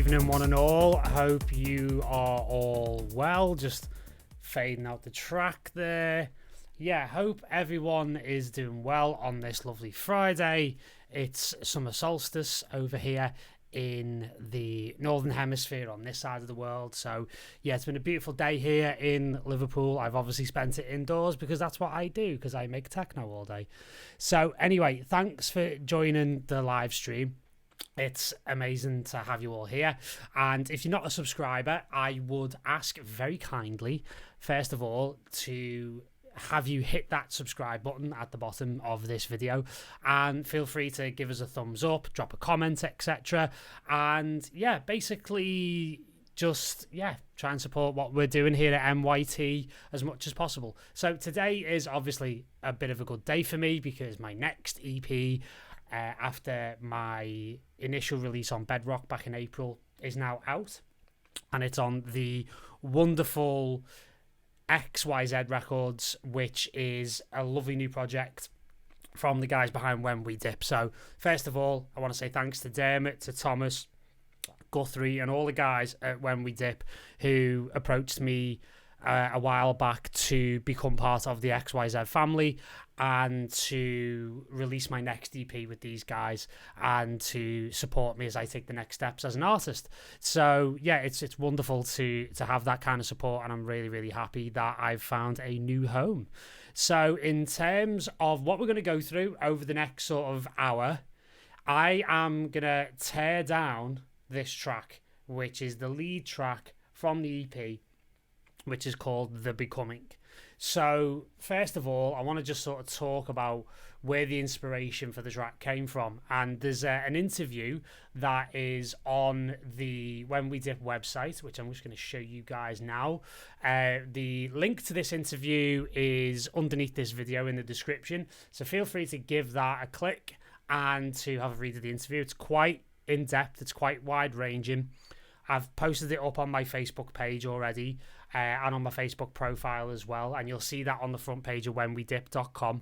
evening, one and all. I hope you are all well. Just fading out the track there. Yeah, hope everyone is doing well on this lovely Friday. It's summer solstice over here in the Northern Hemisphere on this side of the world. So, yeah, it's been a beautiful day here in Liverpool. I've obviously spent it indoors because that's what I do, because I make techno all day. So, anyway, thanks for joining the live stream. It's amazing to have you all here. And if you're not a subscriber, I would ask very kindly, first of all, to have you hit that subscribe button at the bottom of this video, and feel free to give us a thumbs up, drop a comment, etc. And yeah, basically just try and support what we're doing here at MYT as much as possible. So today is obviously a bit of a good day for me because my next EP, after my initial release on Bedrock back in April, is now out, and it's on the wonderful XYZ Records, which is a lovely new project from the guys behind When We Dip. So first of all, I want to say thanks to Dermot, to Thomas, Guthrie, and all the guys at When We Dip who approached me a while back to become part of the XYZ family and to release my next EP with these guys and to support me as I take the next steps as an artist. So yeah, it's wonderful to have that kind of support, and I'm really, really happy that I've found a new home. So in terms of what we're going to go through over the next sort of hour, I am going to tear down this track, which is the lead track from the EP, which is called The Becoming. So first of all, I want to just sort of talk about where the inspiration for the track came from. And there's an interview that is on the When We Dip website, which I'm just going to show you guys now. The link to this interview is underneath this video in the description. So feel free to give that a click and to have a read of the interview. It's quite in-depth. It's quite wide-ranging. I've posted it up on my Facebook page already, and on my Facebook profile as well, and you'll see that on the front page of whenwedip.com.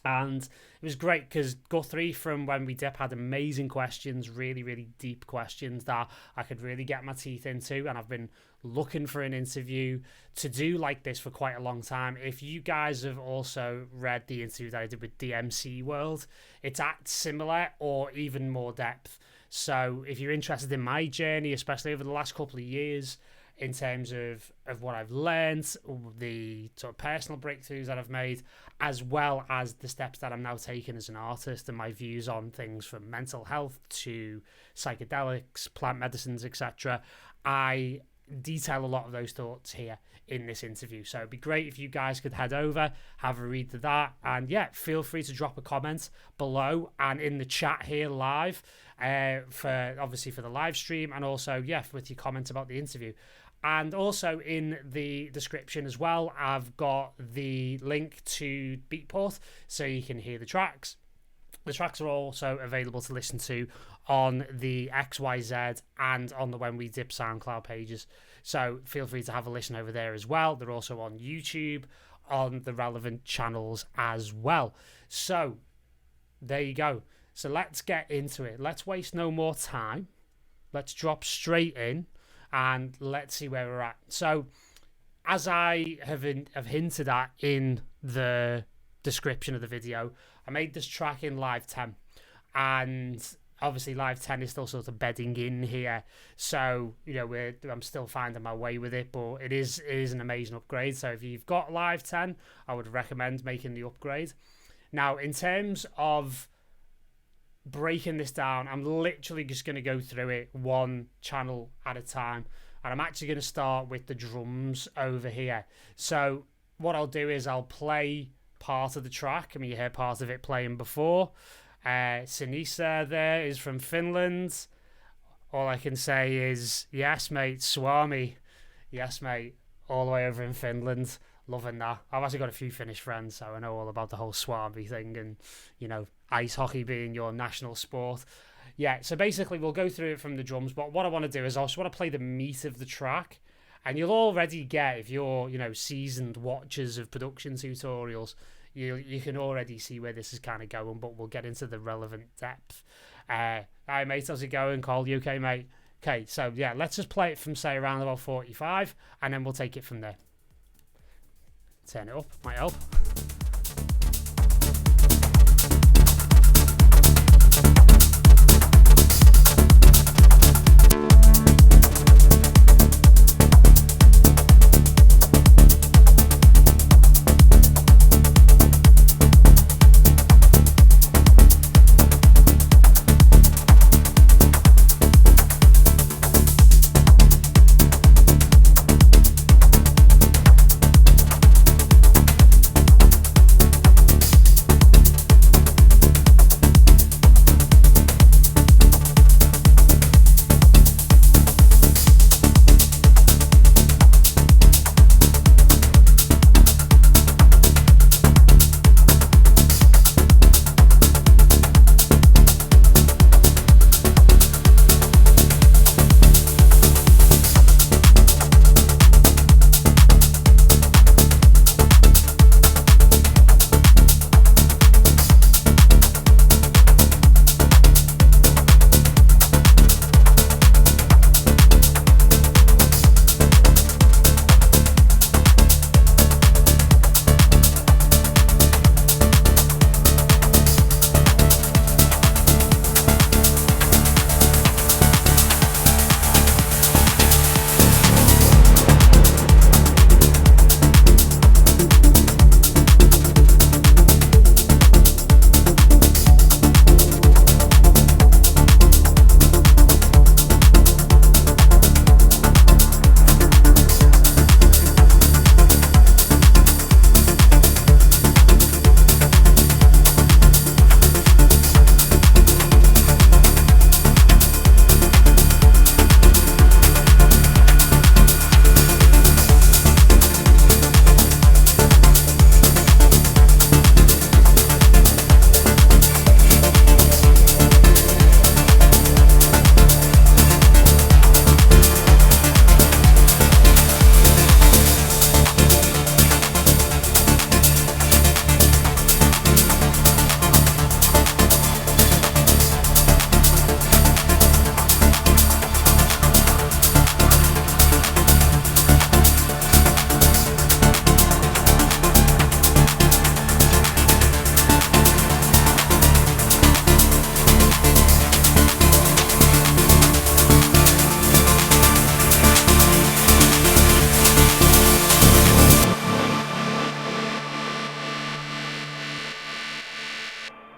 And it was great because Guthrie from When We Dip had amazing questions, really, really deep questions that I could really get my teeth into, and I've been looking for an interview to do like this for quite a long time. If you guys have also read the interview that I did with DMC World, it's at similar or even more depth. So if you're interested in my journey, especially over the last couple of years, in terms of what I've learned, the sort of personal breakthroughs that I've made, as well as the steps that I'm now taking as an artist and my views on things from mental health to psychedelics, plant medicines, etc., I detail a lot of those thoughts here in this interview. So it'd be great if you guys could head over, have a read of that, and yeah, feel free to drop a comment below and in the chat here live, for the live stream, and also with your comments about the interview. And also in the description as well, I've got the link to Beatport so you can hear the tracks. The tracks are also available to listen to on the XYZ and on the When We Dip SoundCloud pages. So feel free to have a listen over there as well. They're also on YouTube, on the relevant channels as well. So there you go. So let's get into it. Let's waste no more time. Let's drop straight in and let's see where we're at. So as I have hinted at in the description of the video, I made this track in Live 10, and obviously Live 10 is still sort of bedding in here, so I'm still finding my way with it, but it is an amazing upgrade. So if you've got Live 10, I would recommend making the upgrade. Now in terms of breaking this down, I'm literally just going to go through it one channel at a time, and I'm actually going to start with the drums over here. So what I'll do is I'll play part of the track. I mean, you heard part of it playing before. Synthesizer there is from Finland. All I can say is yes mate, Swami, yes mate, all the way over in Finland. Loving that. I've actually got a few Finnish friends, so I know all about the whole Swami thing and, ice hockey being your national sport. Yeah, so basically we'll go through it from the drums, but what I want to do is I also want to play the meat of the track, and you'll already get, if you're, seasoned watchers of production tutorials, you can already see where this is kind of going, but we'll get into the relevant depth. Hi, mate, how's it going? Cole, you okay, mate? Okay, so yeah, let's just play it from, say, around about 45, and then we'll take it from there. Turn it up, might help.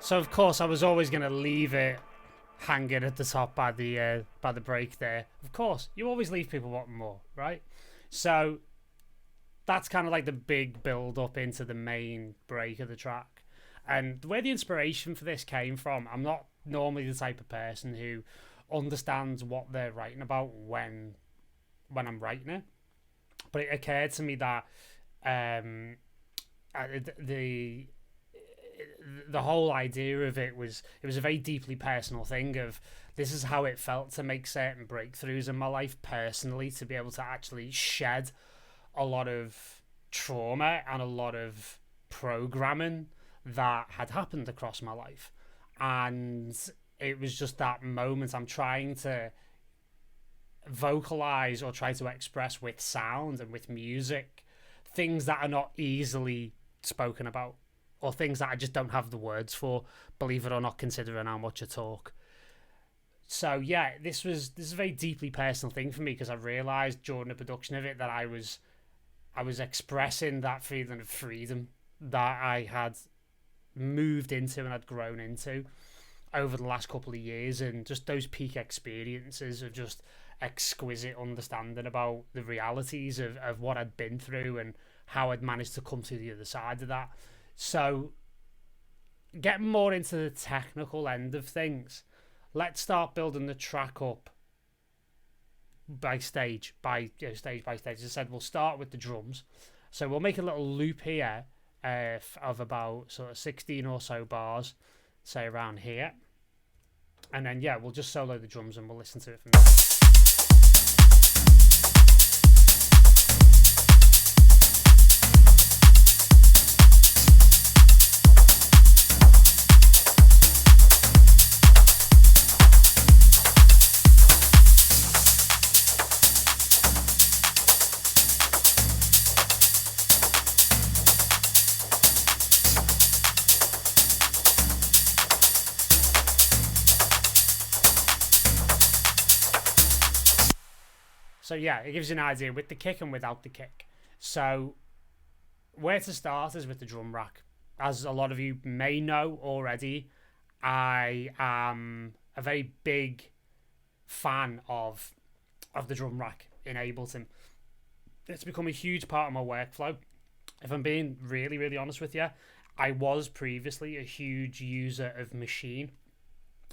So of course I was always going to leave it hanging at the top by the break there. Of course, you always leave people wanting more, right? So that's kind of like the big build up into the main break of the track. And where the inspiration for this came from, I'm not normally the type of person who understands what they're writing about when I'm writing it. But it occurred to me that the whole idea of it was a very deeply personal thing of this is how it felt to make certain breakthroughs in my life personally, to be able to actually shed a lot of trauma and a lot of programming that had happened across my life. And it was just that moment I'm trying to vocalize or try to express with sound and with music things that are not easily spoken about, or things that I just don't have the words for, believe it or not, considering how much I talk. So yeah, this is a very deeply personal thing for me, because I realised during the production of it that I was expressing that feeling of freedom that I had moved into and had grown into over the last couple of years, and just those peak experiences of just exquisite understanding about the realities of what I'd been through and how I'd managed to come to the other side of that. So getting more into the technical end of things, let's start building the track up stage by stage. As I said, we'll start with the drums. So we'll make a little loop here of about sort of 16 or so bars, say around here. And then, yeah, we'll just solo the drums and we'll listen to it from there. So yeah, it gives you an idea with the kick and without the kick. So where to start is with the drum rack. As a lot of you may know already, I am a very big fan of the drum rack in Ableton. It's become a huge part of my workflow. If I'm being really, really honest with you, I was previously a huge user of Machine.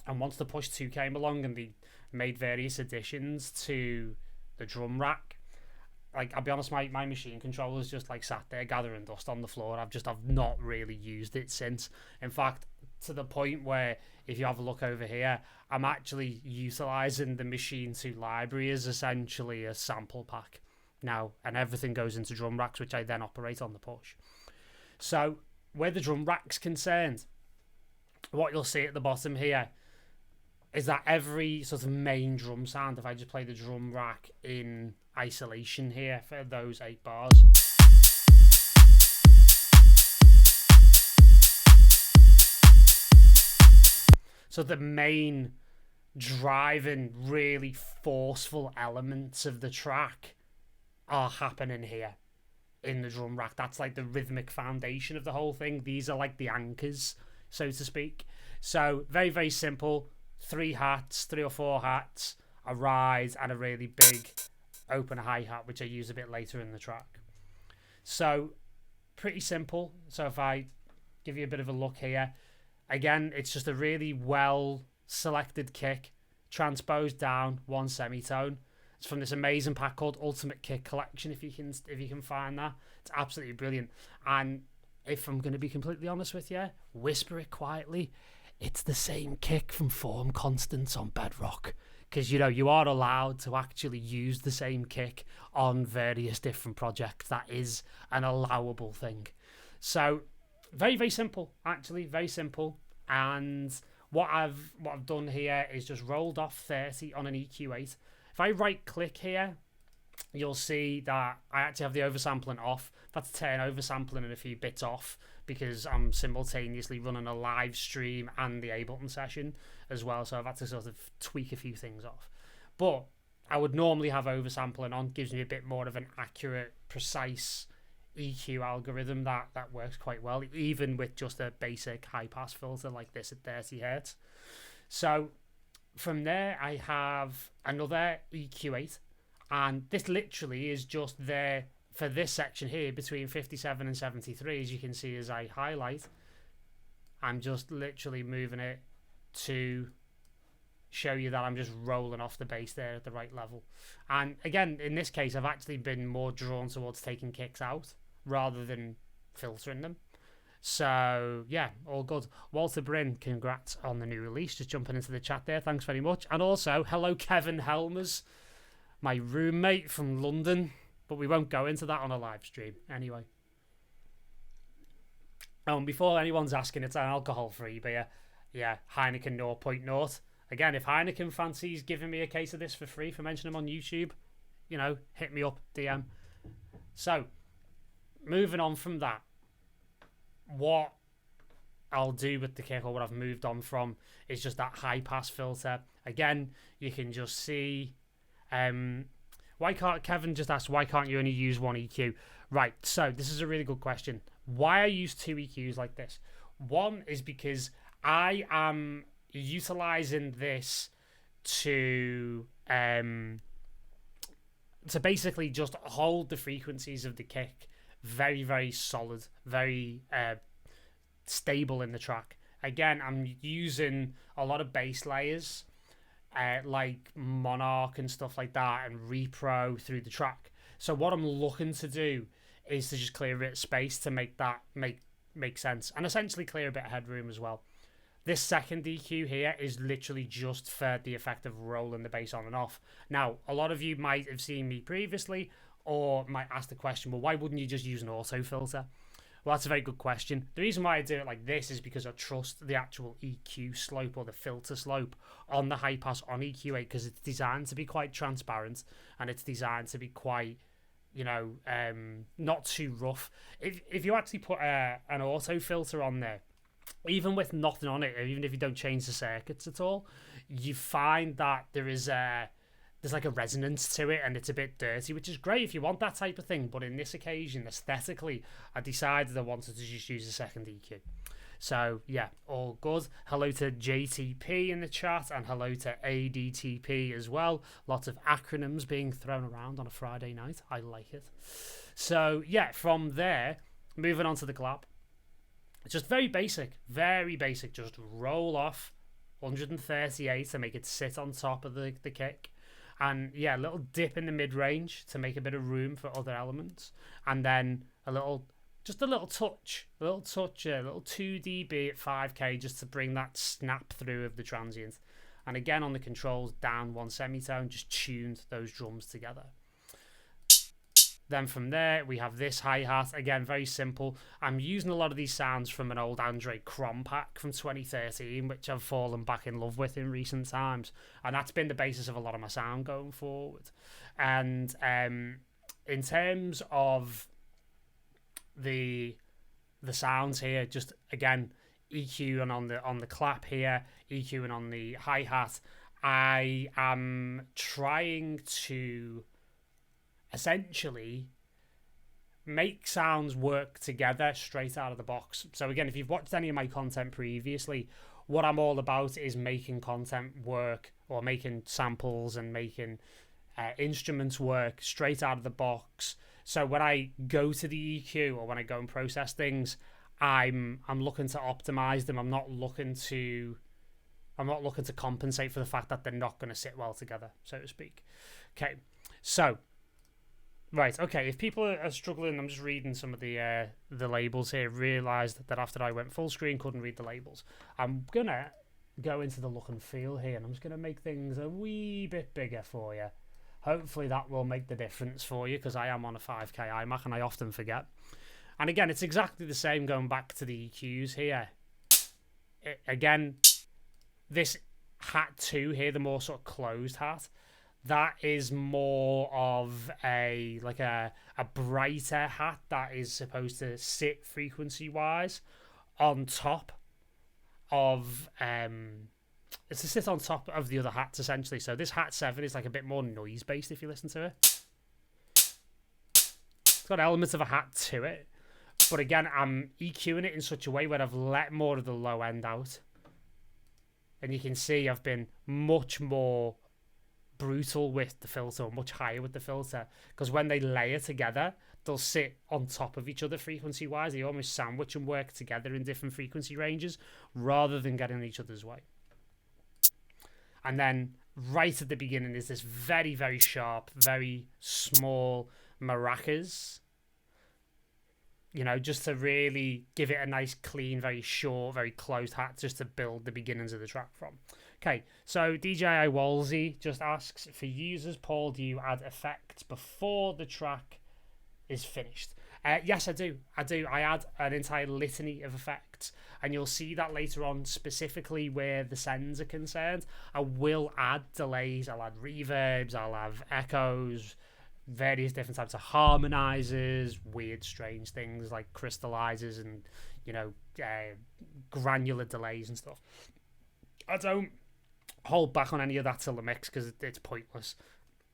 And once the Push 2 came along and they made various additions to the drum rack, like, I'll be honest, my Machine controller's just like sat there gathering dust on the floor. I've not really used it since. In fact, to the point where if you have a look over here, I'm actually utilizing the Machine 2 library as essentially a sample pack now, and everything goes into drum racks, which I then operate on the Push. So where the drum rack's concerned, what you'll see at the bottom here is that every sort of main drum sound, if I just play the drum rack in isolation here for those 8 bars, so the main driving, really forceful elements of the track are happening here in the drum rack. That's like the rhythmic foundation of the whole thing. These are like the anchors, so to speak. So very, very simple. 3 hats, 3 or 4 hats, a ride, and a really big open hi-hat, which I use a bit later in the track. So pretty simple. So if I give you a bit of a look here, again, it's just a really well selected kick, transposed down 1 semitone. It's from this amazing pack called Ultimate Kick Collection. If you can find that, it's absolutely brilliant. And if I'm going to be completely honest with you, whisper it quietly, it's the same kick from Form Constants on Bedrock, because you are allowed to actually use the same kick on various different projects. That is an allowable thing. So very, very simple, actually, very simple. And what I've done here is just rolled off 30 on an EQ8. If I right click here, you'll see that I actually have the oversampling off. I've had to turn oversampling and a few bits off because I'm simultaneously running a live stream and the Ableton session as well. So I've had to sort of tweak a few things off. But I would normally have oversampling on. Gives me a bit more of an accurate, precise EQ algorithm that works quite well, even with just a basic high-pass filter like this at 30 Hz. So from there, I have another EQ8, and this literally is just there for this section here between 57 and 73, as you can see as I highlight. I'm just literally moving it to show you that I'm just rolling off the bass there at the right level. And again, in this case, I've actually been more drawn towards taking kicks out rather than filtering them. So yeah, all good. Walter Bryn, congrats on the new release. Just jumping into the chat there, thanks very much. And also, hello Kevin Helmers, my roommate from London, but we won't go into that on a live stream anyway. Before anyone's asking, it's an alcohol-free beer. Yeah, Heineken 0.0. Again, if Heineken fancies giving me a case of this for free for mentioning them on YouTube, hit me up, DM. So, moving on from that, what I'll do with the kick, or what I've moved on from, is just that high pass filter. Again, you can just see Kevin just asked, why can't you only use 1 EQ? Right, so this is a really good question. Why I use 2 EQs like this? One is because I am utilizing this to basically just hold the frequencies of the kick very, very solid, very stable in the track. Again, I'm using a lot of bass layers like Monarch and stuff like that, and repro through the track. So what I'm looking to do is to just clear a bit of space to make that make sense, and essentially clear a bit of headroom as well. This second EQ here is literally just for the effect of rolling the bass on and off. Now, a lot of you might have seen me previously, or might ask the question, well, why wouldn't you just use an auto filter? Well, that's a very good question. The reason why I do it like this is because I trust the actual EQ slope, or the filter slope, on the high pass on EQ8, because it's designed to be quite transparent, and it's designed to be quite, not too rough. If you actually put an auto filter on there, even with nothing on it, even if you don't change the circuits at all, you find that there's there's like a resonance to it, and it's a bit dirty, which is great if you want that type of thing. But in this occasion, aesthetically, I decided I wanted to just use a second EQ. So yeah, all good. Hello to JTP in the chat, and hello to ADTP as well. Lots of acronyms being thrown around on a Friday night. I like it. So yeah, from there, moving on to the clap. It's just very basic. Just roll off 138 to make it sit on top of the kick. And yeah, a little dip in the mid-range to make a bit of room for other elements. And then a little touch, a little 2 dB at 5k just to bring that snap through of the transient. And again, on the controls, down 1 semitone, just tuned those drums together. Then from there, we have this hi-hat. Again, very simple. I'm using a lot of these sounds from an old Andre Crom pack from 2013, which I've fallen back in love with in recent times. And that's been the basis of a lot of my sound going forward. And in terms of the sounds here, just again, EQing on the clap here, EQing on the hi-hat. I am trying to essentially make sounds work together straight out of the box. So again, if you've watched any of my content previously, what I'm all about is making content work, or making samples and making instruments work straight out of the box. So when I go to the EQ, or when I go and process things, I'm looking to optimize them. I'm not looking to compensate for the fact that they're not going to sit well together, so to speak. Okay, so right, okay, if people are struggling, I'm just reading some of the labels here. Realised that after I went full screen, couldn't read the labels. I'm going to go into the look and feel here, and I'm just going to make things a wee bit bigger for you. Hopefully that will make the difference for you, because I am on a 5K iMac and I often forget. And again, it's exactly the same going back to the EQs here. Again, this hat 2 here, the more sort of closed hat, that is more of a brighter hat that is supposed to sit frequency wise on top of it's to sit on top of the other hats essentially. So this hat 7 is like a bit more noise based if you listen to it. It's got elements of a hat to it, but again, I'm EQing it in such a way where I've let more of the low end out, and you can see I've been much more brutal with the filter, or much higher with the filter, because when they layer together, they'll sit on top of each other frequency wise. They almost sandwich and work together in different frequency ranges rather than getting in each other's way. And then right at the beginning is this very, very sharp, very small maracas, you know, just to really give it a nice clean, very short, very closed hat, just to build the beginnings of the track from. Okay, so DJI Wolsey just asks, for users, Paul, do you add effects before the track is finished? Yes, I do. I add an entire litany of effects, and you'll see that later on, specifically where the sends are concerned. I will add delays, I'll add reverbs, I'll have echoes, various different types of harmonizers, weird, strange things like crystallizers and, you know, granular delays and stuff. I don't hold back on any of that till the mix, because it's pointless.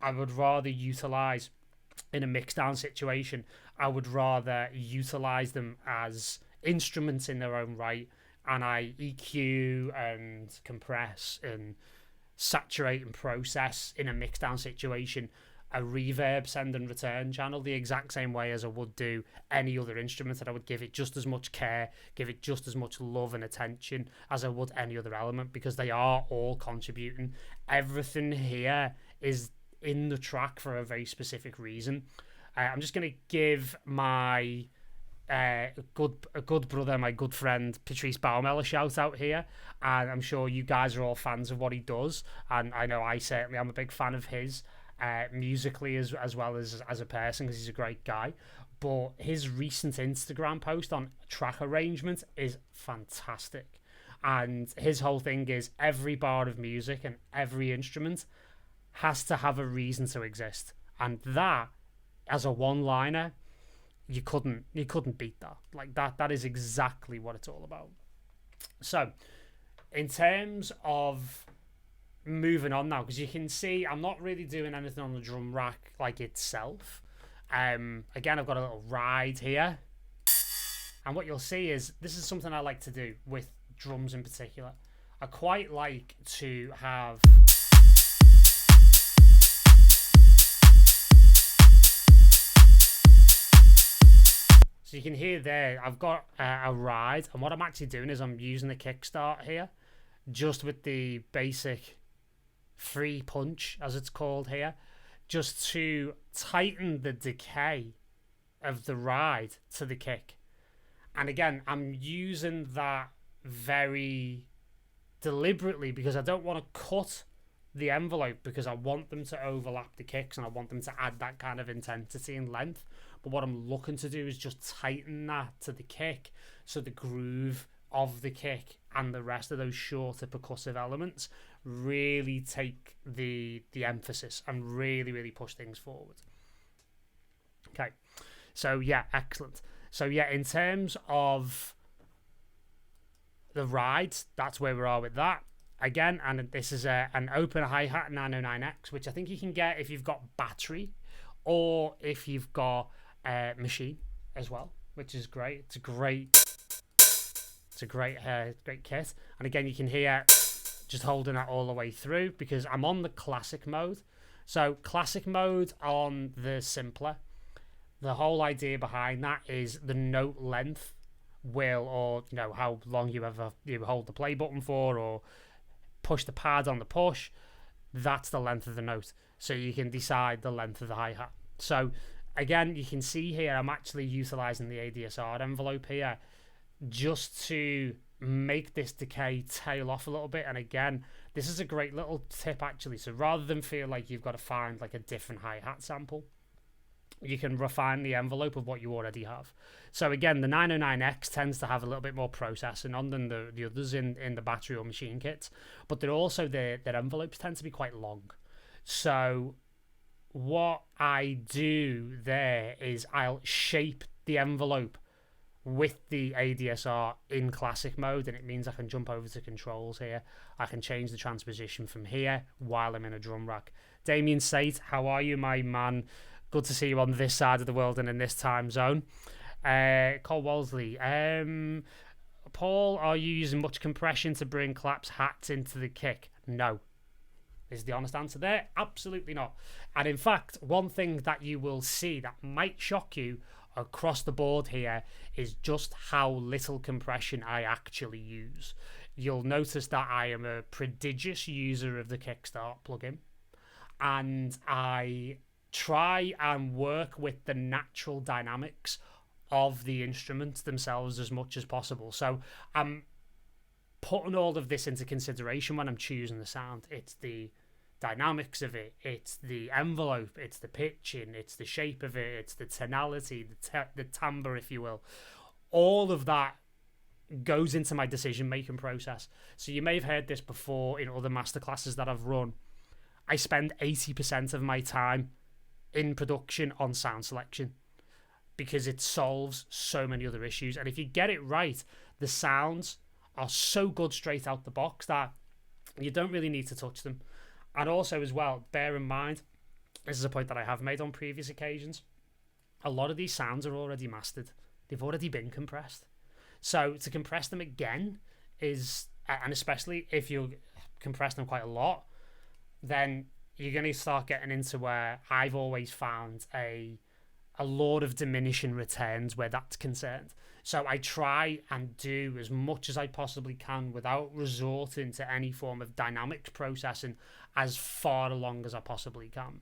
I would rather utilize, in a mix down situation, I would rather utilize them as instruments in their own right, and I EQ and compress and saturate and process in a mix down situation a reverb send and return channel the exact same way as I would do any other instrument, that I would give it just as much care, give it just as much love and attention as I would any other element, because they are all contributing. Everything here is in the track for a very specific reason. I'm just going to give my good brother, my good friend Patrice Baumel a shout out here, and I'm sure you guys are all fans of what he does, and I know I certainly am a big fan of his, musically as well as a person, because he's a great guy. But his recent Instagram post on track arrangement is fantastic, and his whole thing is every bar of music and every instrument has to have a reason to exist, and that, as a one-liner, you couldn't beat that. Like that is exactly what it's all about. So in terms of moving on now, because you can see I'm not really doing anything on the drum rack like itself. Again, I've got a little ride here, and what you'll see is this is something I like to do with drums in particular. I quite like to have so you can hear there I've got a ride, and what I'm actually doing is I'm using the kickstart here just with the basic free punch, as it's called here, just to tighten the decay of the ride to the kick. And again, I'm using that very deliberately because I don't want to cut the envelope, because I want them to overlap the kicks and I want them to add that kind of intensity and length. But what I'm looking to do is just tighten that to the kick, so the groove of the kick and the rest of those shorter percussive elements really take the emphasis and really push things forward. Okay, so yeah, excellent. So yeah, in terms of the rides, that's where we are with that. Again, and this is an open hi-hat 909X, which I think you can get if you've got battery or if you've got machine as well, which is great. It's a great kit. And again, you can hear just holding that all the way through, because I'm on the classic mode. So classic mode on the simpler, the whole idea behind that is the note length will, or you know, how long you hold the play button for, or push the pad on the push, that's the length of the note. So you can decide the length of the hi-hat. So again, you can see here I'm actually utilizing the ADSR envelope here just to make this decay tail off a little bit. And again, this is a great little tip actually. So rather than feel like you've got to find like a different hi-hat sample, you can refine the envelope of what you already have. So again, the 909X tends to have a little bit more processing on than the others in the battery or machine kits, but they're also their envelopes tend to be quite long. So what I do there is I'll shape the envelope with the ADSR in classic mode, and it means I can jump over to controls here. I can change the transposition from here while I'm in a drum rack. Damien Sate, how are you, my man? Good to see you on this side of the world and in this time zone. Cole Wolseley, Paul, are you using much compression to bring claps hats into the kick? No. Is the honest answer there? Absolutely not. And in fact, one thing that you will see that might shock you across the board here is just how little compression I actually use. You'll notice that I am a prodigious user of the Kickstart plugin, and I try and work with the natural dynamics of the instruments themselves as much as possible. So I'm putting all of this into consideration when I'm choosing the sound. It's the dynamics of it, it's the envelope, it's the pitching, it's the shape of it, it's the tonality, the timbre, if you will. All of that goes into my decision-making process. So you may have heard this before in other masterclasses that I've run. I spend 80% of my time in production on sound selection because it solves so many other issues. And if you get it right, the sounds are so good straight out the box that you don't really need to touch them. And also as well, bear in mind, this is a point that I have made on previous occasions, a lot of these sounds are already mastered. They've already been compressed. So to compress them again is, and especially if you compress them quite a lot, then you're going to start getting into where I've always found a lot of diminishing returns where that's concerned. So I try and do as much as I possibly can without resorting to any form of dynamics processing as far along as I possibly can.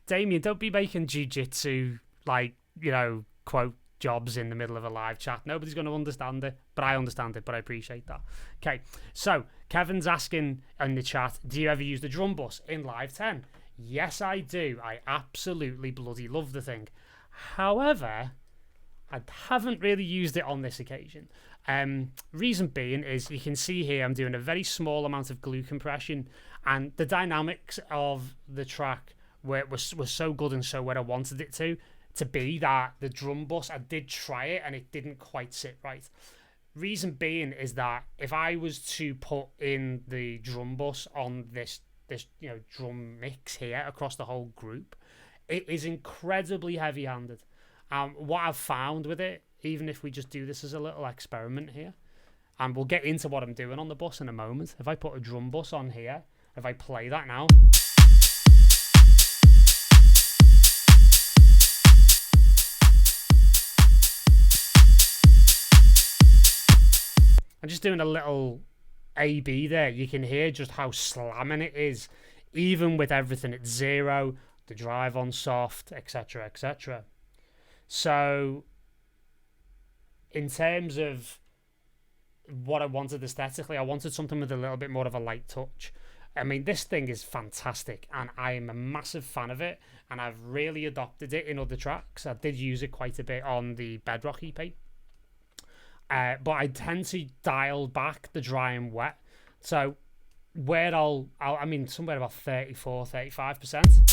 Damien, don't be making jiu-jitsu, like, you know, quote jobs in the middle of a live chat. Nobody's going to understand it, but I understand it, but I appreciate that. Okay, so Kevin's asking in the chat, do you ever use the drum bus in Live 10? Yes, I do. I absolutely bloody love the thing. However, I haven't really used it on this occasion. Reason being is you can see here I'm doing a very small amount of glue compression, and the dynamics of the track was so good and so where I wanted it to be that the drum bus, I did try it and it didn't quite sit right. Reason being is that if I was to put in the drum bus on this drum mix here across the whole group, it is incredibly heavy-handed. What I've found with it, even if we just do this as a little experiment here, and we'll get into what I'm doing on the bus in a moment. If I put a drum bus on here, if I play that now, I'm just doing a little A-B there. You can hear just how slamming it is, even with everything at 0, the drive on soft, etc., etc. So, in terms of what I wanted aesthetically, I wanted something with a little bit more of a light touch. I mean, this thing is fantastic, and I am a massive fan of it, and I've really adopted it in other tracks. I did use it quite a bit on the Bedrock EP. But I tend to dial back the dry and wet. So where I mean, somewhere about 34, 35%.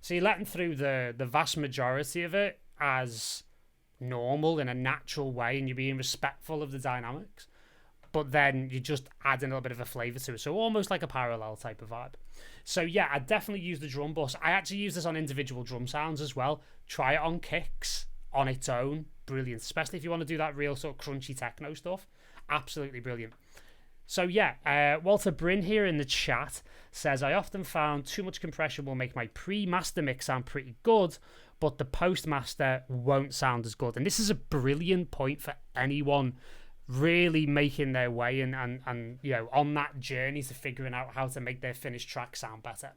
So you're letting through the vast majority of it as normal in a natural way, and you're being respectful of the dynamics. But then you just add a little bit of a flavour to it. So almost like a parallel type of vibe. So yeah, I definitely use the drum bus. I actually use this on individual drum sounds as well. Try it on kicks on its own. Brilliant. Especially if you want to do that real sort of crunchy techno stuff. Absolutely brilliant. So yeah, Walter Bryn here in the chat says, I often found too much compression will make my pre-master mix sound pretty good, but the post-master won't sound as good. And this is a brilliant point for anyone really making their way and you know, on that journey to figuring out how to make their finished track sound better.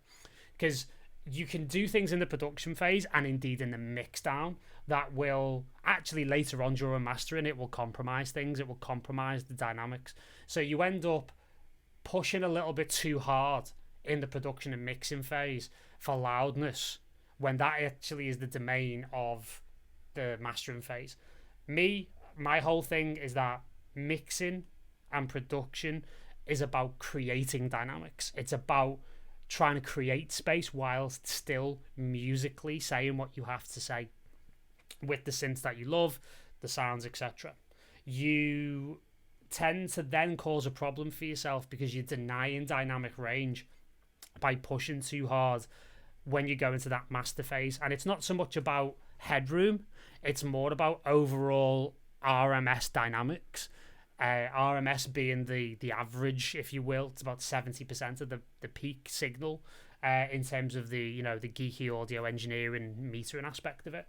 Because you can do things in the production phase and indeed in the mix down that will actually later on during mastering, it will compromise things, it will compromise the dynamics. So you end up pushing a little bit too hard in the production and mixing phase for loudness when that actually is the domain of the mastering phase. My whole thing is that mixing and production is about creating dynamics. It's about trying to create space whilst still musically saying what you have to say with the synths that you love, the sounds, etc. You tend to then cause a problem for yourself because you're denying dynamic range by pushing too hard when you go into that master phase. And it's not so much about headroom, it's more about overall RMS dynamics. RMS being the average, if you will. It's about 70% of the peak signal in terms of the geeky audio engineering metering aspect of it.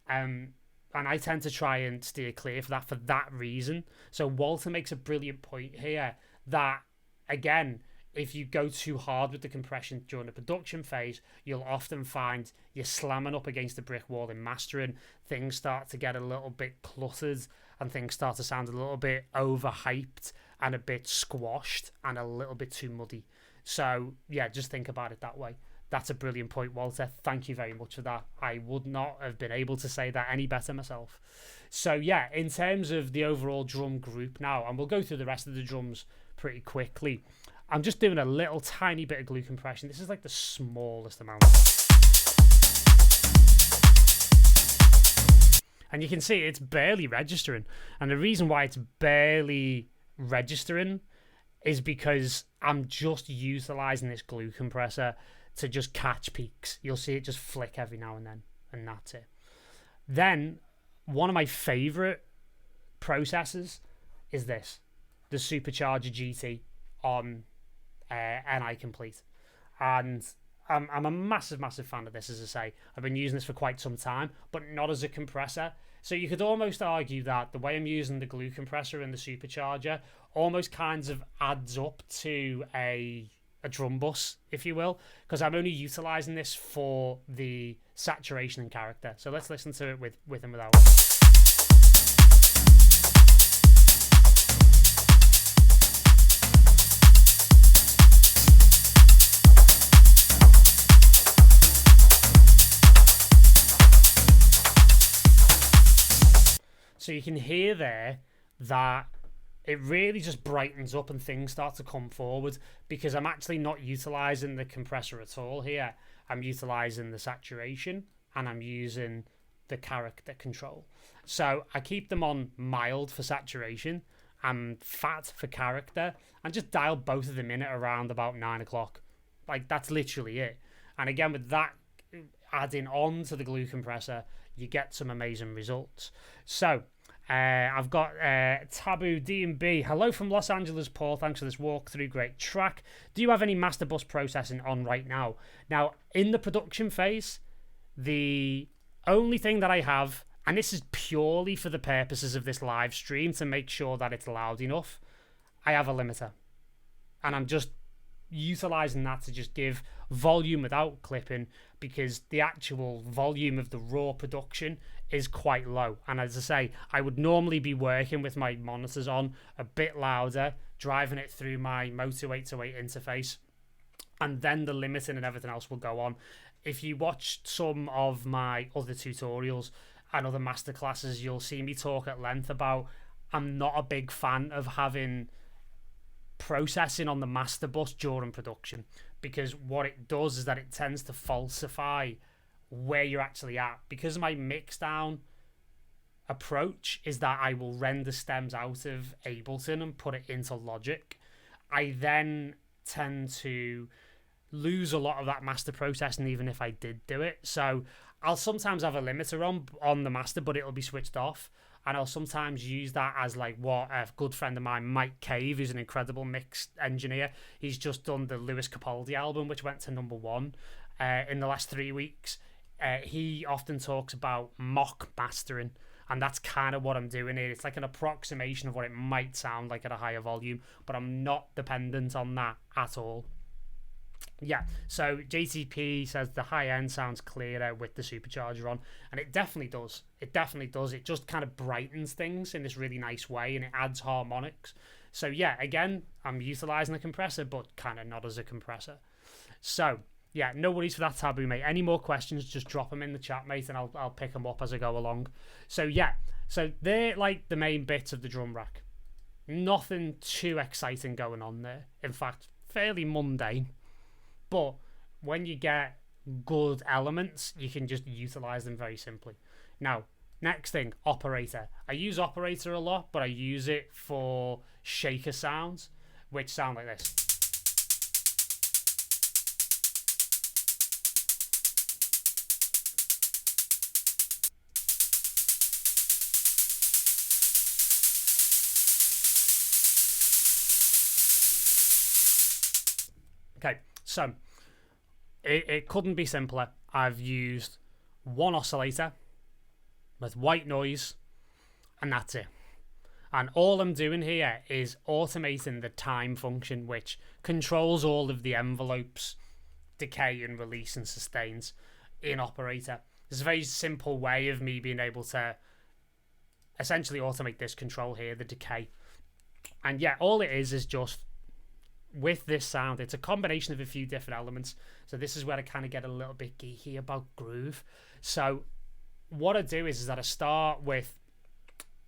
And I tend to try and steer clear for that reason. So Walter makes a brilliant point here that, again, if you go too hard with the compression during the production phase, you'll often find you're slamming up against the brick wall in mastering. Things start to get a little bit cluttered and things start to sound a little bit overhyped and a bit squashed and a little bit too muddy. So, yeah, just think about it that way. That's a brilliant point, Walter. Thank you very much for that. I would not have been able to say that any better myself. So, yeah, in terms of the overall drum group now, and we'll go through the rest of the drums pretty quickly. I'm just doing a little tiny bit of glue compression. This is like the smallest amount. And you can see it's barely registering. And the reason why it's barely registering is because I'm just utilizing this glue compressor to just catch peaks. You'll see it just flick every now and then, and that's it. Then, one of my favorite processors is this, the Supercharger GT on NI Complete. And I'm a massive fan of this, as I say. I've been using this for quite some time, but not as a compressor. So you could almost argue that the way I'm using the glue compressor and the Supercharger almost kind of adds up to a drum bus, if you will, because I'm only utilizing this for the saturation and character. So let's listen to it with and without. So you can hear there that it really just brightens up and things start to come forward because I'm actually not utilizing the compressor at all here. I'm utilizing the saturation and I'm using the character control. So I keep them on mild for saturation and fat for character, and just dial both of them in at around about 9 o'clock. Like, that's literally it. And again, with that adding on to the glue compressor, you get some amazing results. So I've got Taboo D&B. Hello from Los Angeles, Paul. Thanks for this walkthrough. Great track. Do you have any master bus processing on right now? Now, in the production phase, the only thing that I have, and this is purely for the purposes of this live stream to make sure that it's loud enough, I have a limiter. And I'm just utilizing that to just give volume without clipping, because the actual volume of the raw production is quite low. And as I say, I would normally be working with my monitors on a bit louder, driving it through my Moto 808 interface, and then the limiting and everything else will go on. If you watch some of my other tutorials and other masterclasses, you'll see me talk at length about I'm not a big fan of having processing on the master bus during production, because what it does is that it tends to falsify where you're actually at. Because my mix down approach is that I will render stems out of Ableton and put it into Logic, I then tend to lose a lot of that master processing even if I did do it. So I'll sometimes have a limiter on the master, but it'll be switched off. And I'll sometimes use that as like what a good friend of mine, Mike Cave, who's an incredible mix engineer. He's just done the Lewis Capaldi album, which went to #1 in the last 3 weeks. He often talks about mock mastering, and that's kind of what I'm doing here. It's like an approximation of what it might sound like at a higher volume, but I'm not dependent on that at all. Yeah, so JTP says the high end sounds clearer with the supercharger on, and it definitely does. It definitely does. It just kind of brightens things in this really nice way, and it adds harmonics. So yeah, again, I'm utilizing the compressor, but kind of not as a compressor. So yeah, no worries for that, Taboo, mate. Any more questions, just drop them in the chat, mate, and I'll pick them up as I go along. So yeah, so they're like the main bits of the drum rack. Nothing too exciting going on there. In fact, fairly mundane. But when you get good elements, you can just utilize them very simply. Now, next thing, operator. I use operator a lot, but I use it for shaker sounds, which sound like this. Okay, so it couldn't be simpler. I've used one oscillator with white noise, and that's it. And all I'm doing here is automating the time function, which controls all of the envelopes, decay and release and sustains in operator. It's a very simple way of me being able to essentially automate this control here, the decay. And yeah, all it is just with this sound, it's a combination of a few different elements. So this is where I kind of get a little bit geeky about groove. So what I do is that I start with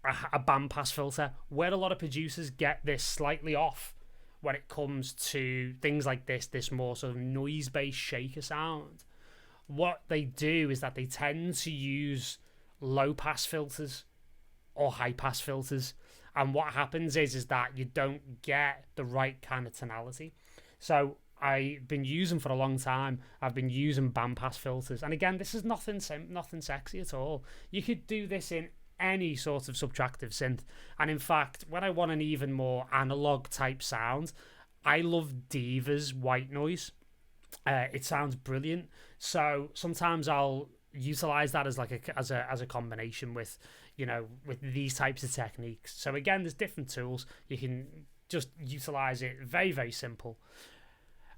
a bandpass filter, where a lot of producers get this slightly off when it comes to things like this more sort of noise-based shaker sound. What they do is that they tend to use low-pass filters or high-pass filters. And what happens is that you don't get the right kind of tonality. So I've been using for a long time. I've been using bandpass filters. And again, this is nothing sexy at all. You could do this in any sort of subtractive synth. And in fact, when I want an even more analog type sound, I love Diva's white noise. It sounds brilliant. So sometimes I'll utilize that as like as a combination with, you know, with these types of techniques. So again, there's different tools. You can just utilize it. Very, very simple.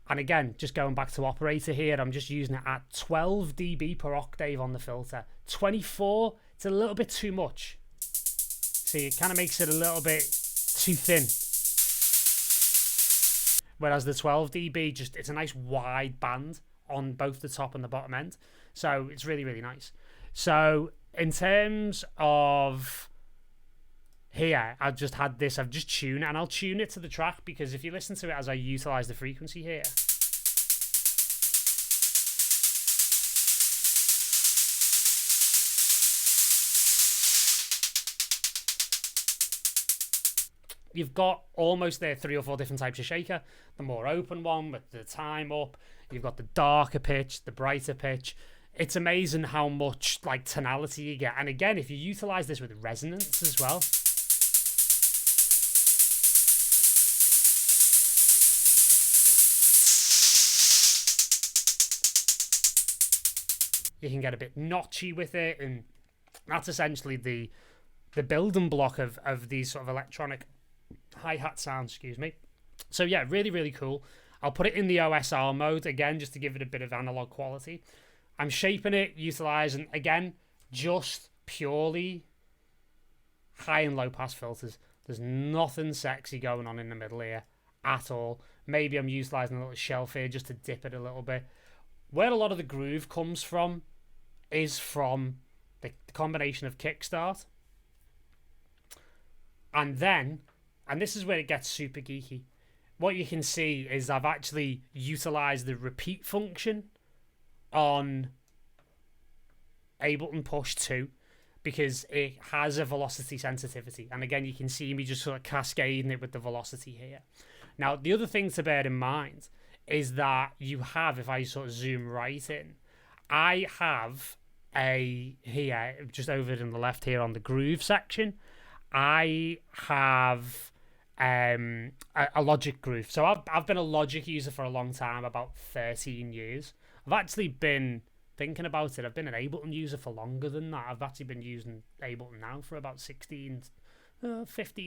And again, just going back to operator here, I'm just using it at 12 dB per octave on the filter. 24, it's a little bit too much. See, it kind of makes it a little bit too thin. Whereas the 12 dB, it's a nice wide band on both the top and the bottom end. So it's really, really nice. So in terms of here, I've just had this, I've just tuned it, and I'll tune it to the track, because if you listen to it as I utilize the frequency here, you've got almost there 3 or 4 different types of shaker. The more open one with the time up. You've got the darker pitch, the brighter pitch. It's amazing how much like tonality you get. And again, if you utilize this with resonance as well, you can get a bit notchy with it, and that's essentially the building block of these sort of electronic hi-hat sounds, excuse me. So yeah, really, really cool. I'll put it in the OSR mode again, just to give it a bit of analog quality. I'm shaping it, utilizing, again, just purely high and low pass filters. There's nothing sexy going on in the middle here at all. Maybe I'm utilizing a little shelf here just to dip it a little bit. Where a lot of the groove comes from is from the combination of kickstart. And then, and this is where it gets super geeky, what you can see is I've actually utilized the repeat function on Ableton Push 2 because it has a velocity sensitivity. And again, you can see me just sort of cascading it with the velocity here. Now, the other thing to bear in mind is that you have, if I sort of zoom right in, I have here, just over in the left here on the groove section, I have a Logic groove. So I've been a Logic user for a long time, about 13 years. I've actually been thinking about it. I've been an Ableton user for longer than that. I've actually been using Ableton now for about 15,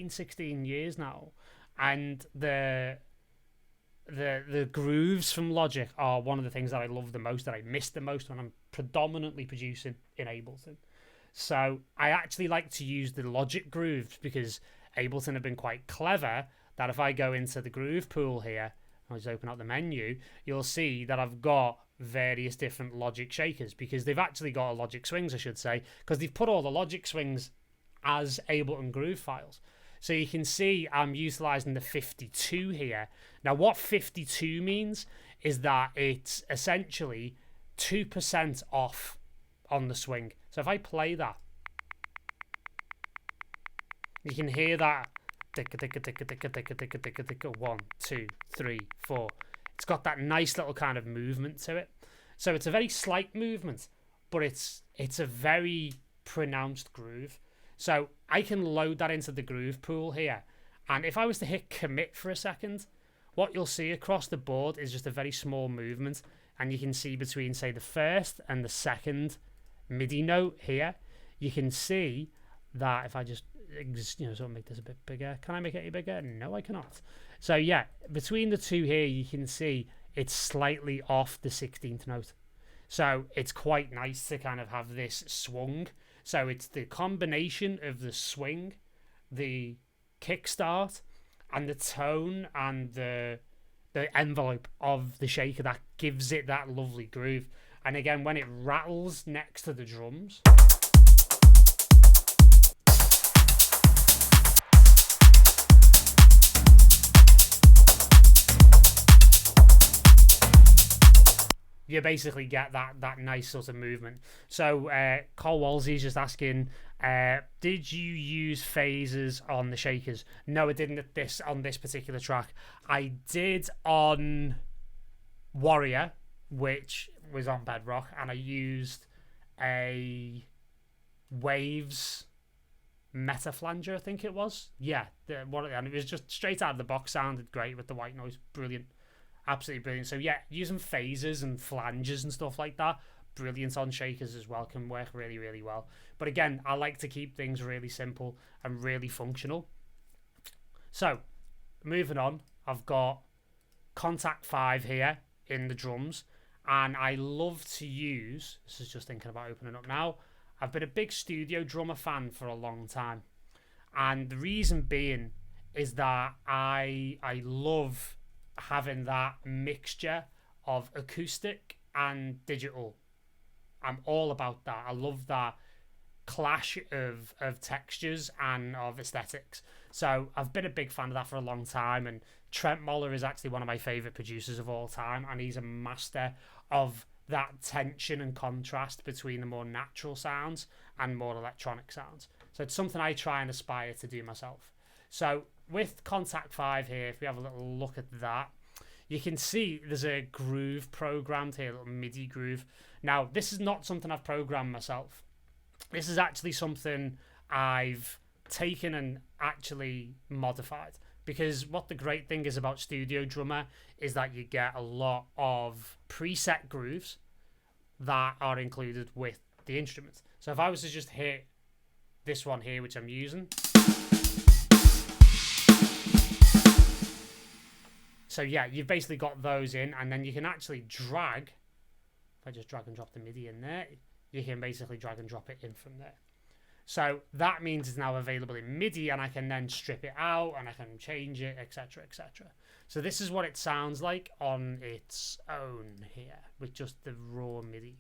16 years now. And the grooves from Logic are one of the things that I love the most, that I miss the most when I'm predominantly producing in Ableton. So I actually like to use the Logic grooves because Ableton have been quite clever that if I go into the groove pool here, I'll just open up the menu, you'll see that I've got various different Logic shakers, because they've actually got Logic swings, I should say, because they've put all the Logic swings as Ableton groove files. So you can see I'm utilizing the 52 here. Now what 52 means is that it's essentially 2% off on the swing. So if I play that, you can hear that 1, 2, 3, 4. It's got that nice little kind of movement to it. So it's a very slight movement, but it's a very pronounced groove. So I can load that into the groove pool here. And if I was to hit commit for a second, what you'll see across the board is just a very small movement. And you can see between, say, the first and the second MIDI note here, you can see that if I just, sort of make this a bit bigger. Can I make it any bigger? No, I cannot. So yeah, between the two here, you can see it's slightly off the 16th note. So it's quite nice to kind of have this swung. So it's the combination of the swing, the kickstart, and the tone and the envelope of the shaker that gives it that lovely groove. And again, when it rattles next to the drums, you basically get that nice sort of movement. So Carl Wolsey's just asking, did you use phasers on the shakers? No, I didn't on this particular track. I did on Warrior, which was on Bedrock, and I used a Waves Meta Flanger, I think it was. Yeah, and it was just straight out of the box, sounded great with the white noise, brilliant. Absolutely brilliant. So yeah, using phasers and flanges and stuff like that, brilliant on shakers as well, can work really, really well. But again, I like to keep things really simple and really functional. So, moving on, I've got Contact 5 here in the drums, and I love to use, this is just thinking about opening up now, I've been a big studio drummer fan for a long time. And the reason being is that I love having that mixture of acoustic and digital. I'm all about that. I love that clash of textures and of aesthetics. So I've been a big fan of that for a long time, and Trent Moller is actually one of my favourite producers of all time, and he's a master of that tension and contrast between the more natural sounds and more electronic sounds. So it's something I try and aspire to do myself. So with Contact 5 here, if we have a little look at that, you can see there's a groove programmed here, a little MIDI groove. Now, this is not something I've programmed myself. This is actually something I've taken and actually modified. Because what the great thing is about Studio Drummer is that you get a lot of preset grooves that are included with the instruments. So if I was to just hit this one here, which I'm using. So yeah, you've basically got those in, and then you can actually drag. If I just drag and drop the MIDI in there, you can basically drag and drop it in from there. So that means it's now available in MIDI, and I can then strip it out and I can change it, etc, etc. So this is what it sounds like on its own here with just the raw MIDI.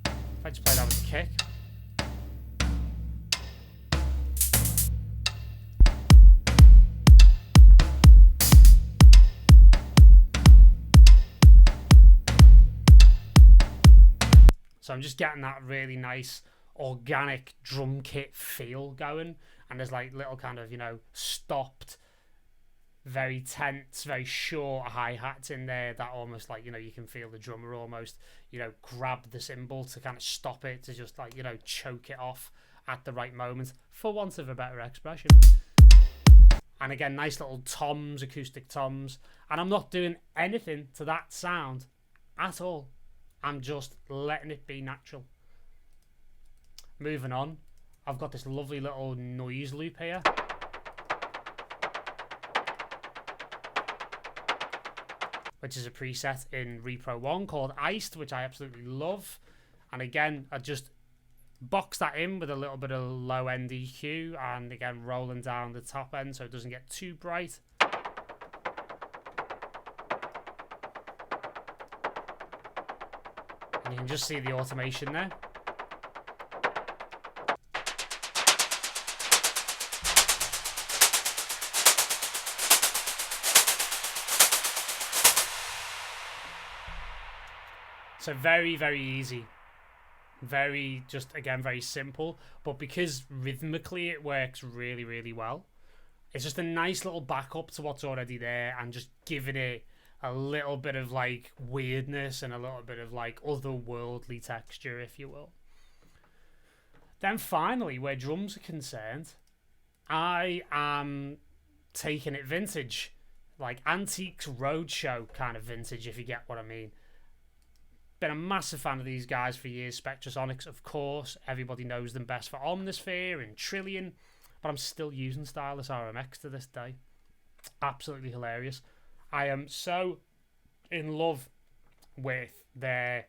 If I just play that with the kick. So I'm just getting that really nice organic drum kit feel going. And there's like little kind of, you know, stopped, very tense, very short hi-hats in there that almost like, you know, you can feel the drummer almost, you know, grab the cymbal to kind of stop it, to just like, you know, choke it off at the right moment, for want of a better expression. And again, nice little toms, acoustic toms. And I'm not doing anything to that sound at all. I'm just letting it be natural. Moving on, I've got this lovely little noise loop here. Which is a preset in Repro 1 called Iced, which I absolutely love. And again, I just box that in with a little bit of low end EQ, and again, rolling down the top end so it doesn't get too bright. And you can just see the automation there. So very, very easy. Very, just again, very simple. But because rhythmically it works really, really well, it's just a nice little backup to what's already there and just giving it a little bit of like weirdness and a little bit of like otherworldly texture, if you will. Then finally, where drums are concerned, I am taking it vintage, like Antiques Roadshow kind of vintage, if you get what I mean. Been a massive fan of these guys for years. Spectrasonics, of course, everybody knows them best for Omnisphere and Trillion, but I'm still using Stylus RMX to this day. Absolutely hilarious. I am so in love with their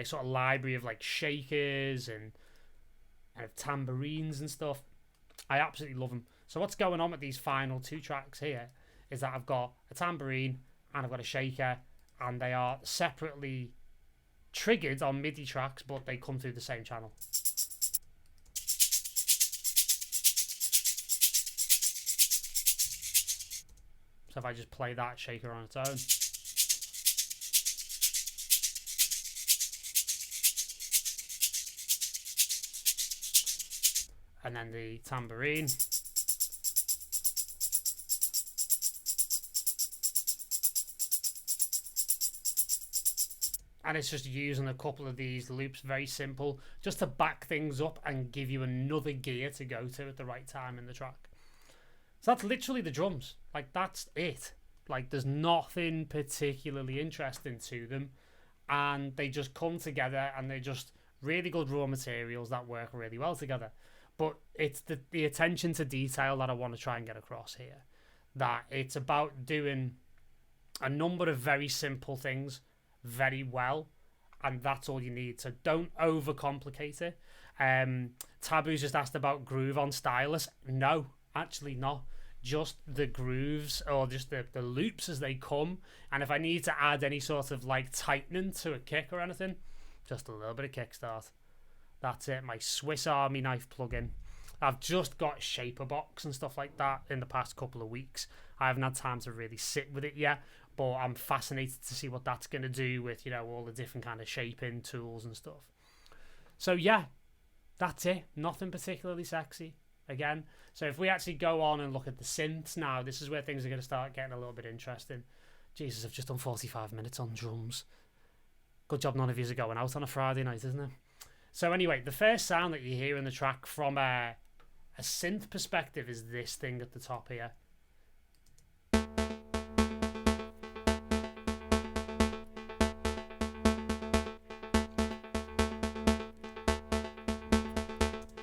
sort of library of like shakers and tambourines and stuff. I absolutely love them. So what's going on with these final two tracks here is that I've got a tambourine and I've got a shaker, and they are separately triggered on MIDI tracks, but they come through the same channel. So if I just play that shaker on its own. And then the tambourine. And it's just using a couple of these loops, very simple, just to back things up and give you another gear to go to at the right time in the track. So that's literally the drums. Like, that's it. Like, there's nothing particularly interesting to them. And they just come together, and they're just really good raw materials that work really well together. But it's the attention to detail that I want to try and get across here. That it's about doing a number of very simple things very well, and that's all you need. So don't overcomplicate it. Taboo's just asked about groove on Stylus. No, actually not. Just the grooves, or just the loops as they come. And if I need to add any sort of like tightening to a kick or anything, just a little bit of kickstart. That's it. My Swiss Army knife plugin. I've just got Shaper Box and stuff like that in the past couple of weeks. I haven't had time to really sit with it yet, but I'm fascinated to see what that's going to do with, you know, all the different kind of shaping tools and stuff. So yeah, that's it. Nothing particularly sexy. Again, so if we actually go on and look at the synths now, this is where things are going to start getting a little bit interesting. Jesus, I've just done 45 minutes on drums. Good job none of yous are going out on a Friday night, isn't it? So anyway, the first sound that you hear in the track from a synth perspective is this thing at the top here.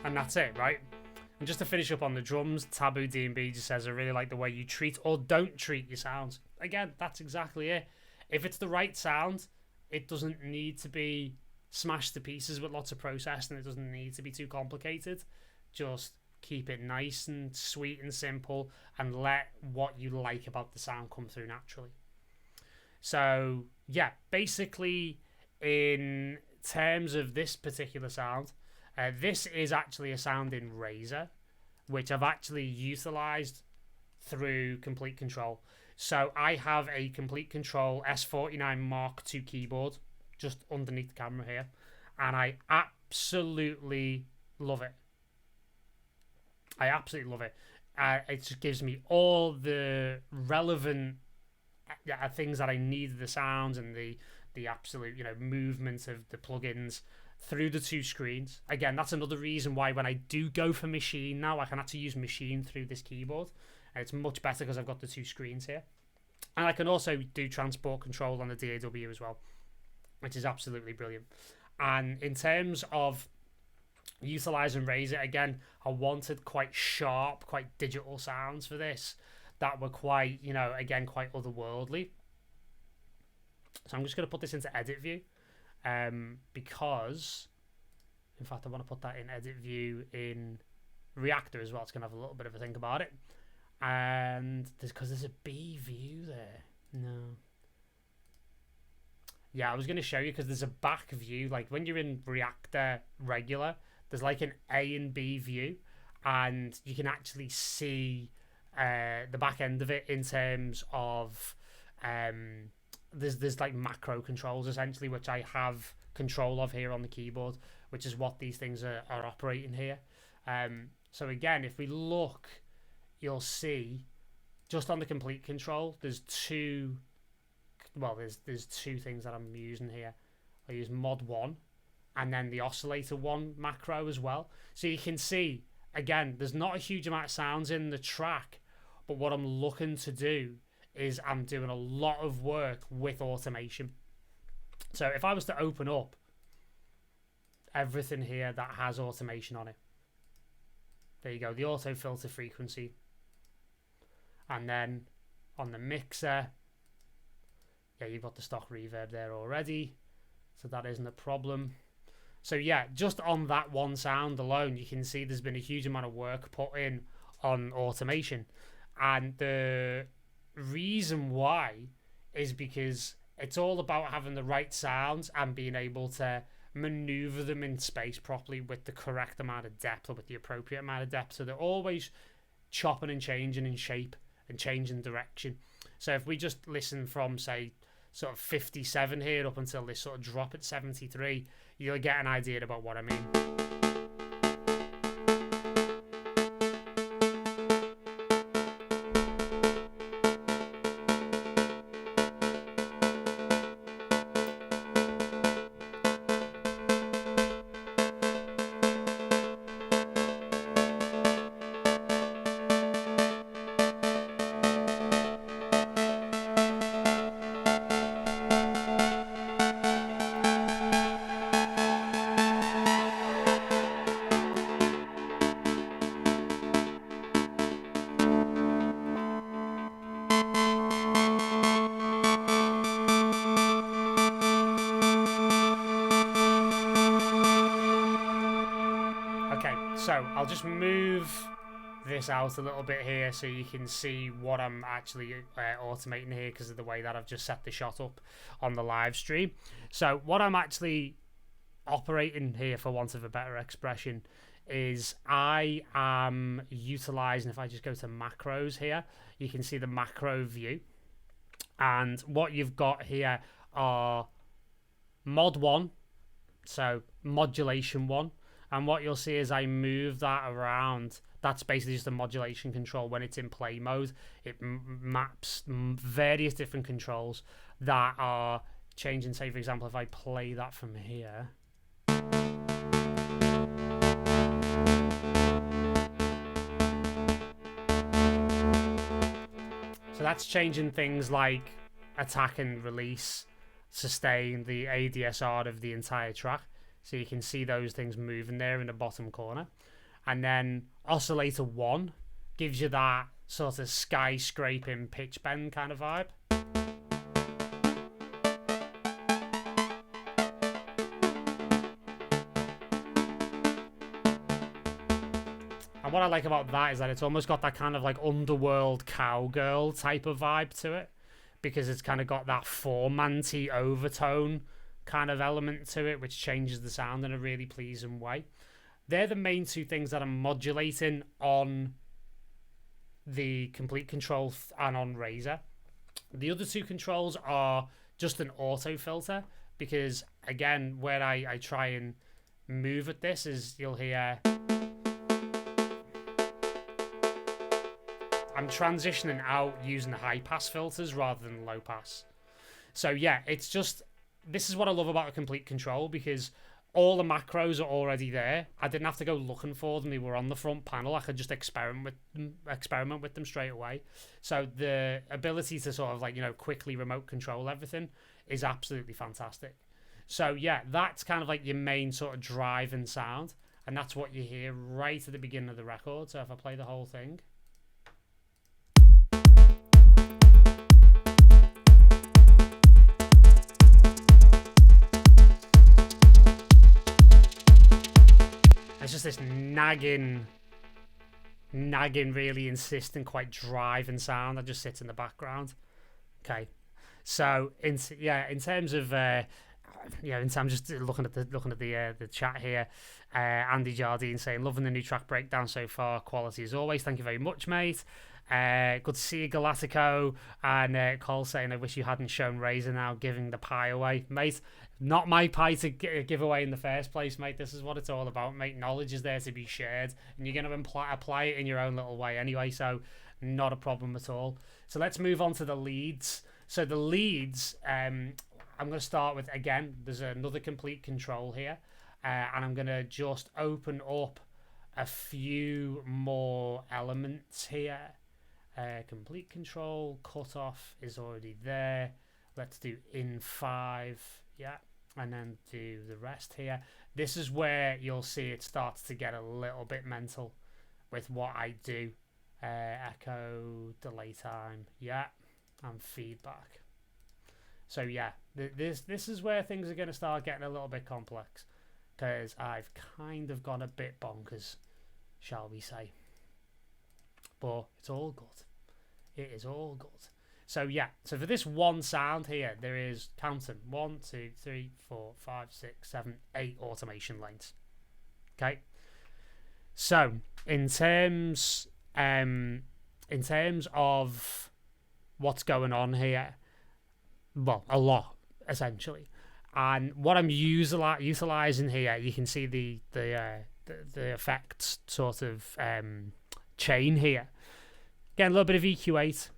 And that's it, right? And just to finish up on the drums, Taboo D&B just says, I really like the way you treat or don't treat your sounds. Again, that's exactly it. If it's the right sound, it doesn't need to be smashed to pieces with lots of process, and it doesn't need to be too complicated. Just keep it nice and sweet and simple, and let what you like about the sound come through naturally. So yeah, basically in terms of this particular sound, this is actually a sound in Razor, which I've actually utilized through Complete Control. So I have a Complete Control S49 Mark II keyboard just underneath the camera here, and I absolutely love it. I absolutely love it. It just gives me all the relevant things that I need, the sounds and the absolute, movement of the plugins through the two screens. Again, that's another reason why when I do go for machine now, I can actually use machine through this keyboard. And it's much better because I've got the two screens here. And I can also do transport control on the DAW as well, which is absolutely brilliant. And in terms of utilizing Razor, again, I wanted quite sharp, quite digital sounds for this that were quite, again, quite otherworldly. So I'm just going to put this into edit view, because, in fact, I want to put that in edit view in Reactor as well. It's going to have a little bit of a think about it. And because there's a B view there. No. Yeah, I was going to show you because there's a back view. Like when you're in Reactor regular, there's like an A and B view, and you can actually see the back end of it in terms of there's like macro controls essentially, which I have control of here on the keyboard, which is what these things are operating here. So again, if we look, you'll see just on the Complete Control, there's two things that I'm using here. I use Mod 1 and then the Oscillator 1 macro as well. So you can see, again, there's not a huge amount of sounds in the track, but what I'm looking to do is I'm doing a lot of work with automation. So if I was to open up everything here that has automation on it, there you go, the auto filter frequency. And then on the mixer, yeah, you've got the stock reverb there already, so that isn't a problem. So yeah, just on that one sound alone, you can see there's been a huge amount of work put in on automation. And the reason why is because it's all about having the right sounds and being able to maneuver them in space properly with the correct amount of depth, or with the appropriate amount of depth. So they're always chopping and changing in shape and changing direction. So if we just listen from, say, sort of 57 here up until this sort of drop at 73, you'll get an idea about what I mean. So I'll just move this out a little bit here so you can see what I'm actually automating here, because of the way that I've just set the shot up on the live stream. So what I'm actually operating here, for want of a better expression, is I am utilizing, if I just go to macros here, you can see the macro view. And what you've got here are Mod 1 So modulation 1. And what you'll see is I move that around. That's basically just a modulation control. When it's in play mode, it maps various different controls that are changing. Say, for example, if I play that from here. So that's changing things like attack and release, sustain, the ADSR of the entire track. So you can see those things moving there in the bottom corner. And then oscillator 1 gives you that sort of skyscraping pitch bend kind of vibe. And what I like about that is that it's almost got that kind of like underworld cowgirl type of vibe to it, because it's kind of got that four-man-ty overtone kind of element to it, which changes the sound in a really pleasing way. They're the main two things that I'm modulating on the Complete Control and on Razor. The other two controls are just an auto filter, because again, where I try and move at this is you'll hear I'm transitioning out using the high pass filters rather than low pass. So yeah, it's just, this is what I love about the Complete Control, because all the macros are already there. I didn't have to go looking for them. They were on the front panel. I could just experiment with them straight away. So the ability to sort of like, you know, quickly remote control everything is absolutely fantastic. So yeah, that's kind of like your main sort of driving sound. And that's what you hear right at the beginning of the record. So if I play the whole thing. It's just this nagging, really insistent, quite driving sound that just sits in the background. Okay, so in terms of in terms just looking at the chat here, Andy Jardine saying loving the new track breakdown so far, quality as always. Thank you very much, mate. Good to see you, Galactico. And Cole saying I wish you hadn't shown Razor now, giving the pie away, mate. Not my pie to give away in the first place, mate. This is what it's all about, mate. Knowledge is there to be shared, and you're going to apply it in your own little way anyway, so not a problem at all. So let's move on to the leads. So the leads, I'm going to start with, again, there's another Complete Control here, and I'm going to just open up a few more elements here. Complete Control, cutoff is already there. Let's do in 5, yeah, and then do the rest here. This is where you'll see it starts to get a little bit mental with what I do. Echo, delay time, yeah, and feedback. So yeah, this is where things are going to start getting a little bit complex, because I've kind of gone a bit bonkers, shall we say. But it's all good. It is all good. So yeah, so for this one sound here, there is counting 1, 2, 3, 4, 5, 6, 7, 8 automation lanes. Okay. So in terms of what's going on here, well, a lot essentially. And what I'm utilizing here, you can see the effects sort of chain here. Again, a little bit of EQ8,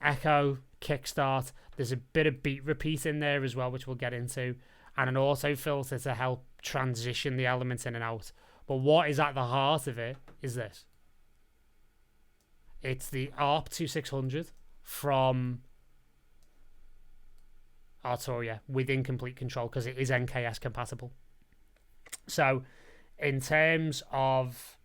echo, kickstart. There's a bit of beat repeat in there as well, which we'll get into, and an auto filter to help transition the elements in and out. But what is at the heart of it is this. It's the ARP 2600 from Arturia within Complete Control, because it is NKS compatible. So in terms of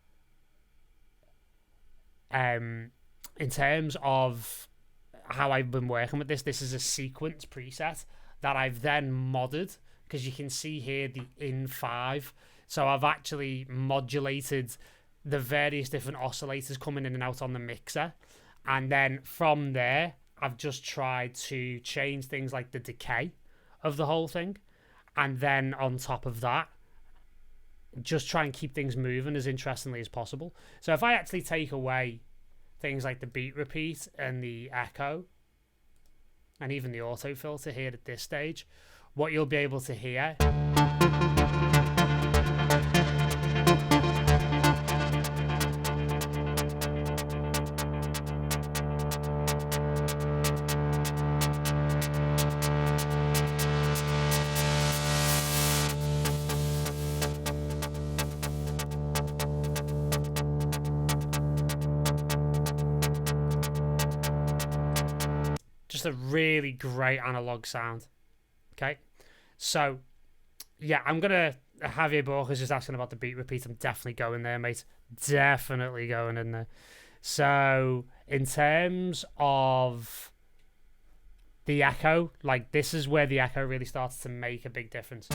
how I've been working with this is a sequence preset that I've then modded, because you can see here the in 5. So I've actually modulated the various different oscillators coming in and out on the mixer, and then from there I've just tried to change things like the decay of the whole thing, and then on top of that just try and keep things moving as interestingly as possible. So if I actually take away things like the beat repeat and the echo and even the auto filter here at this stage, what you'll be able to hear just a really great analog sound. Okay, so yeah, I'm gonna. Javier Borges just asking about the beat repeat. I'm definitely going there, mate. Definitely going in there. So in terms of the echo, like this is where the echo really starts to make a big difference.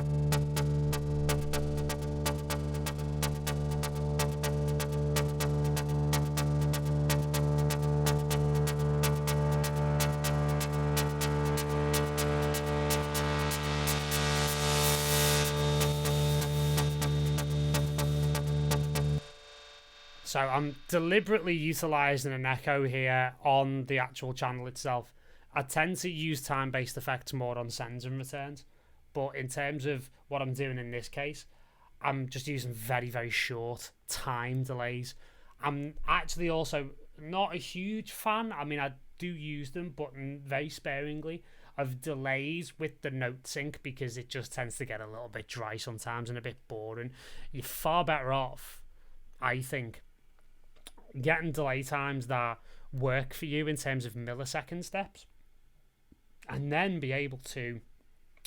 So I'm deliberately utilizing an echo here on the actual channel itself. I tend to use time-based effects more on sends and returns, but in terms of what I'm doing in this case, I'm just using very, very short time delays. I'm actually also not a huge fan. I mean, I do use them, but very sparingly, of delays with the note sync, because it just tends to get a little bit dry sometimes and a bit boring. You're far better off, I think, getting delay times that work for you in terms of millisecond steps, and then be able to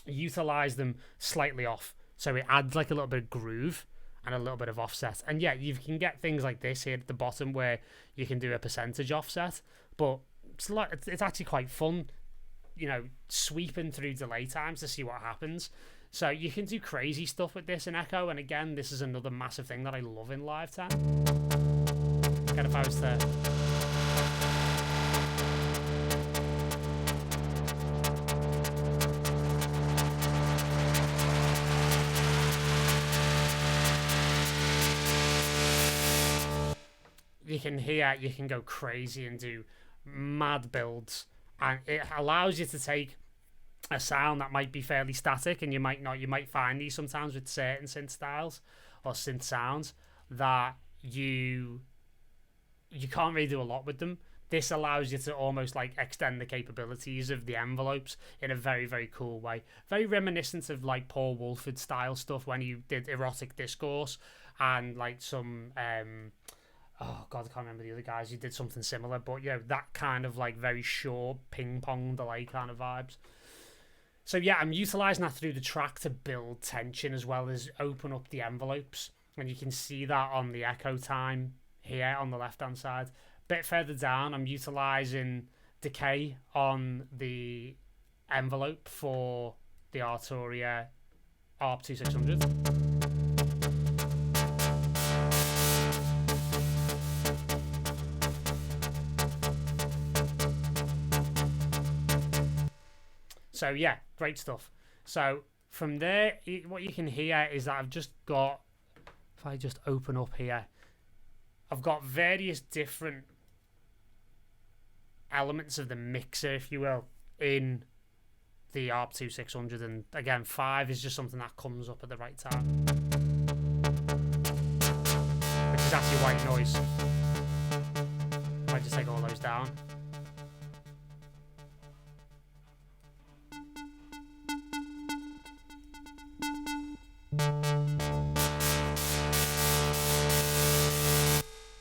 utilize them slightly off, so it adds like a little bit of groove and a little bit of offset. And yeah, you can get things like this here at the bottom where you can do a percentage offset, but it's actually quite fun, you know, sweeping through delay times to see what happens. So you can do crazy stuff with this in echo, and again, this is another massive thing that I love in live time. If I was to you can hear, you can go crazy and do mad builds, and it allows you to take a sound that might be fairly static, and you might find these sometimes with certain synth styles or synth sounds that you can't really do a lot with them. This allows you to almost like extend the capabilities of the envelopes in a very, very cool way. Very reminiscent of like Paul Woolford style stuff when you did Erotic Discourse, and like some oh god, I can't remember the other guys who did something similar, but yeah, that kind of like very short ping pong delay kind of vibes. So yeah, I'm utilizing that through the track to build tension as well as open up the envelopes, and you can see that on the echo time here on the left hand side. Bit further down, I'm utilizing decay on the envelope for the Arturia ARP 2600. So yeah, great stuff. So from there, what you can hear is that I've just got, if I just open up here, I've got various different elements of the mixer, if you will, in the ARP 2600, and again, 5 is just something that comes up at the right time, which is actually white noise. If I just take all those down.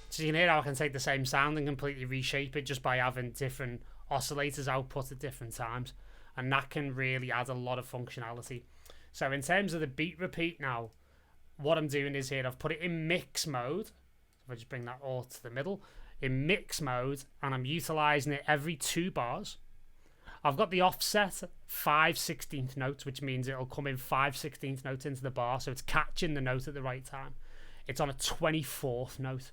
So you can hear how I can take the same sound and completely reshape it just by having different oscillators output at different times, and that can really add a lot of functionality. So in terms of the beat repeat now, what I'm doing is here, I've put it in mix mode. If I just bring that all to the middle, in mix mode, and I'm utilizing it every 2 bars. I've got the offset 5/16 notes, which means it'll come in 5/16 notes into the bar, so it's catching the note at the right time. It's on a 24th note.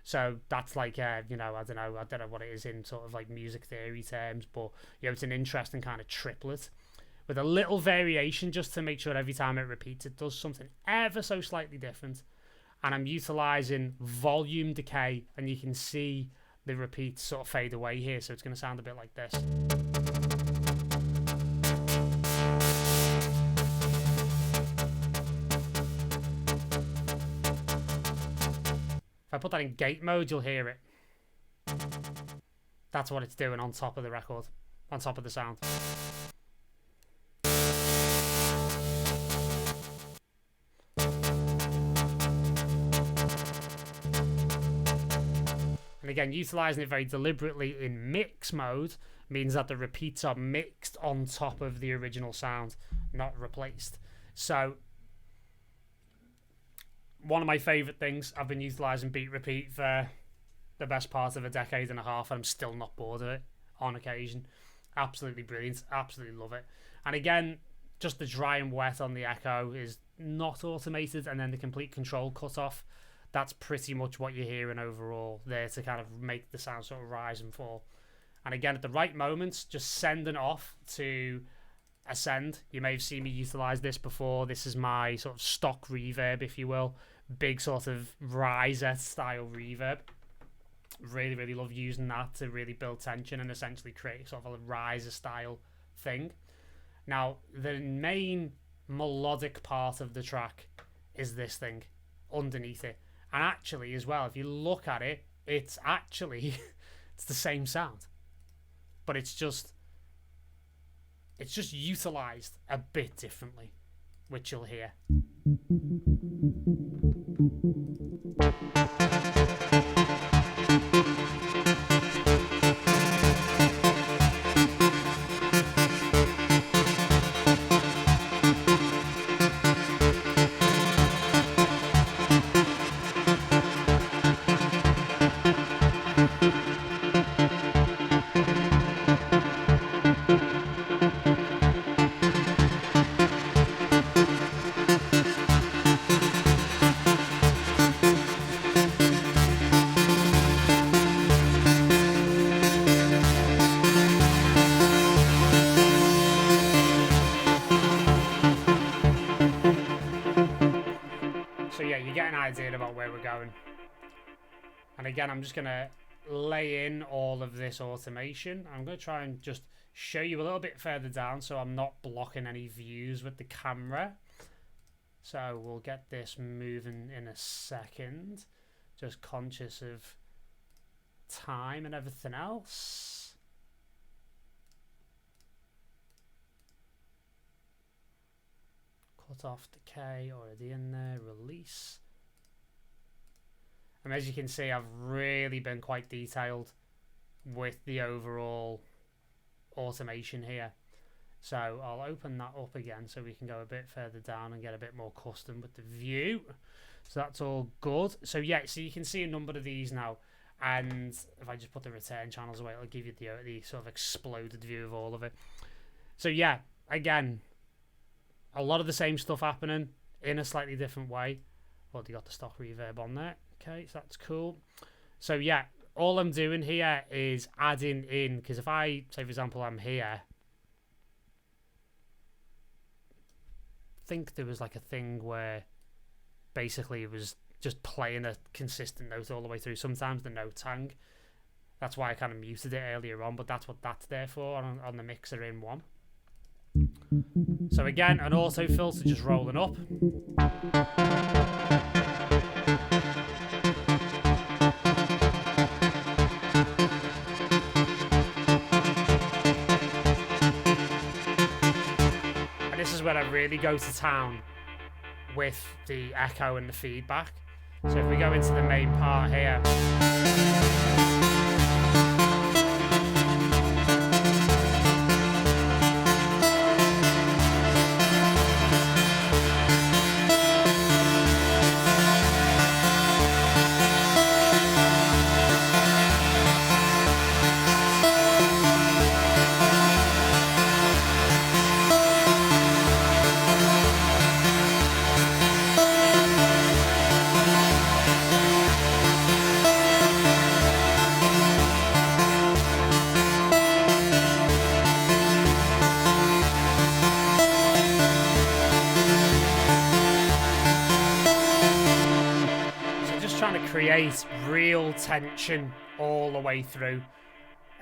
So that's like, you know, I don't know what it is in sort of like music theory terms, but you know, it's an interesting kind of triplet with a little variation just to make sure every time it repeats, it does something ever so slightly different. And I'm utilizing volume decay, and you can see the repeats sort of fade away here, so it's going to sound a bit like this. If I put that in gate mode, you'll hear it. That's what it's doing on top of the record, on top of the sound. And again, utilizing it very deliberately in mix mode means that the repeats are mixed on top of the original sound, not replaced. So one of my favorite things, I've been utilizing beat repeat for the best part of a decade and a half, and I'm still not bored of it on occasion. Absolutely brilliant. Absolutely love it. And again, just the dry and wet on the echo is not automated, and then the complete control cut off, that's pretty much what you're hearing overall there to kind of make the sound sort of rise and fall. And again, at the right moments, just sending off to ascend. You may have seen me utilize this before. This is my sort of stock reverb, if you will. Big sort of riser style reverb. Really, really love using that to really build tension and essentially create sort of a riser style thing. Now, the main melodic part of the track is this thing underneath it. And actually, as well, if you look at it, it's actually it's the same sound, but it's just utilized a bit differently, which you'll hear. About where we're going. And again, I'm just going to lay in all of this automation. I'm going to try and just show you a little bit further down so I'm not blocking any views with the camera. So we'll get this moving in a second. Just conscious of time and everything else. Cut off decay already in there. Release. And as you can see, I've really been quite detailed with the overall automation here. So I'll open that up again so we can go a bit further down and get a bit more custom with the view. So that's all good. So yeah, so you can see a number of these now. And if I just put the return channels away, it'll give you the sort of exploded view of all of it. So yeah, again, a lot of the same stuff happening in a slightly different way. Well, you got the stock reverb on there. Okay, so that's cool. So yeah, all I'm doing here is adding in, because if I, say for example, I'm here, I think there was like a thing where basically it was just playing a consistent note all the way through. Sometimes the notes hang. That's why I kind of muted it earlier on, but that's what that's there for on the mixer in one. So again, an auto filter just rolling up. Where I really go to town with the echo and the feedback. So if we go into the main part here, create real tension all the way through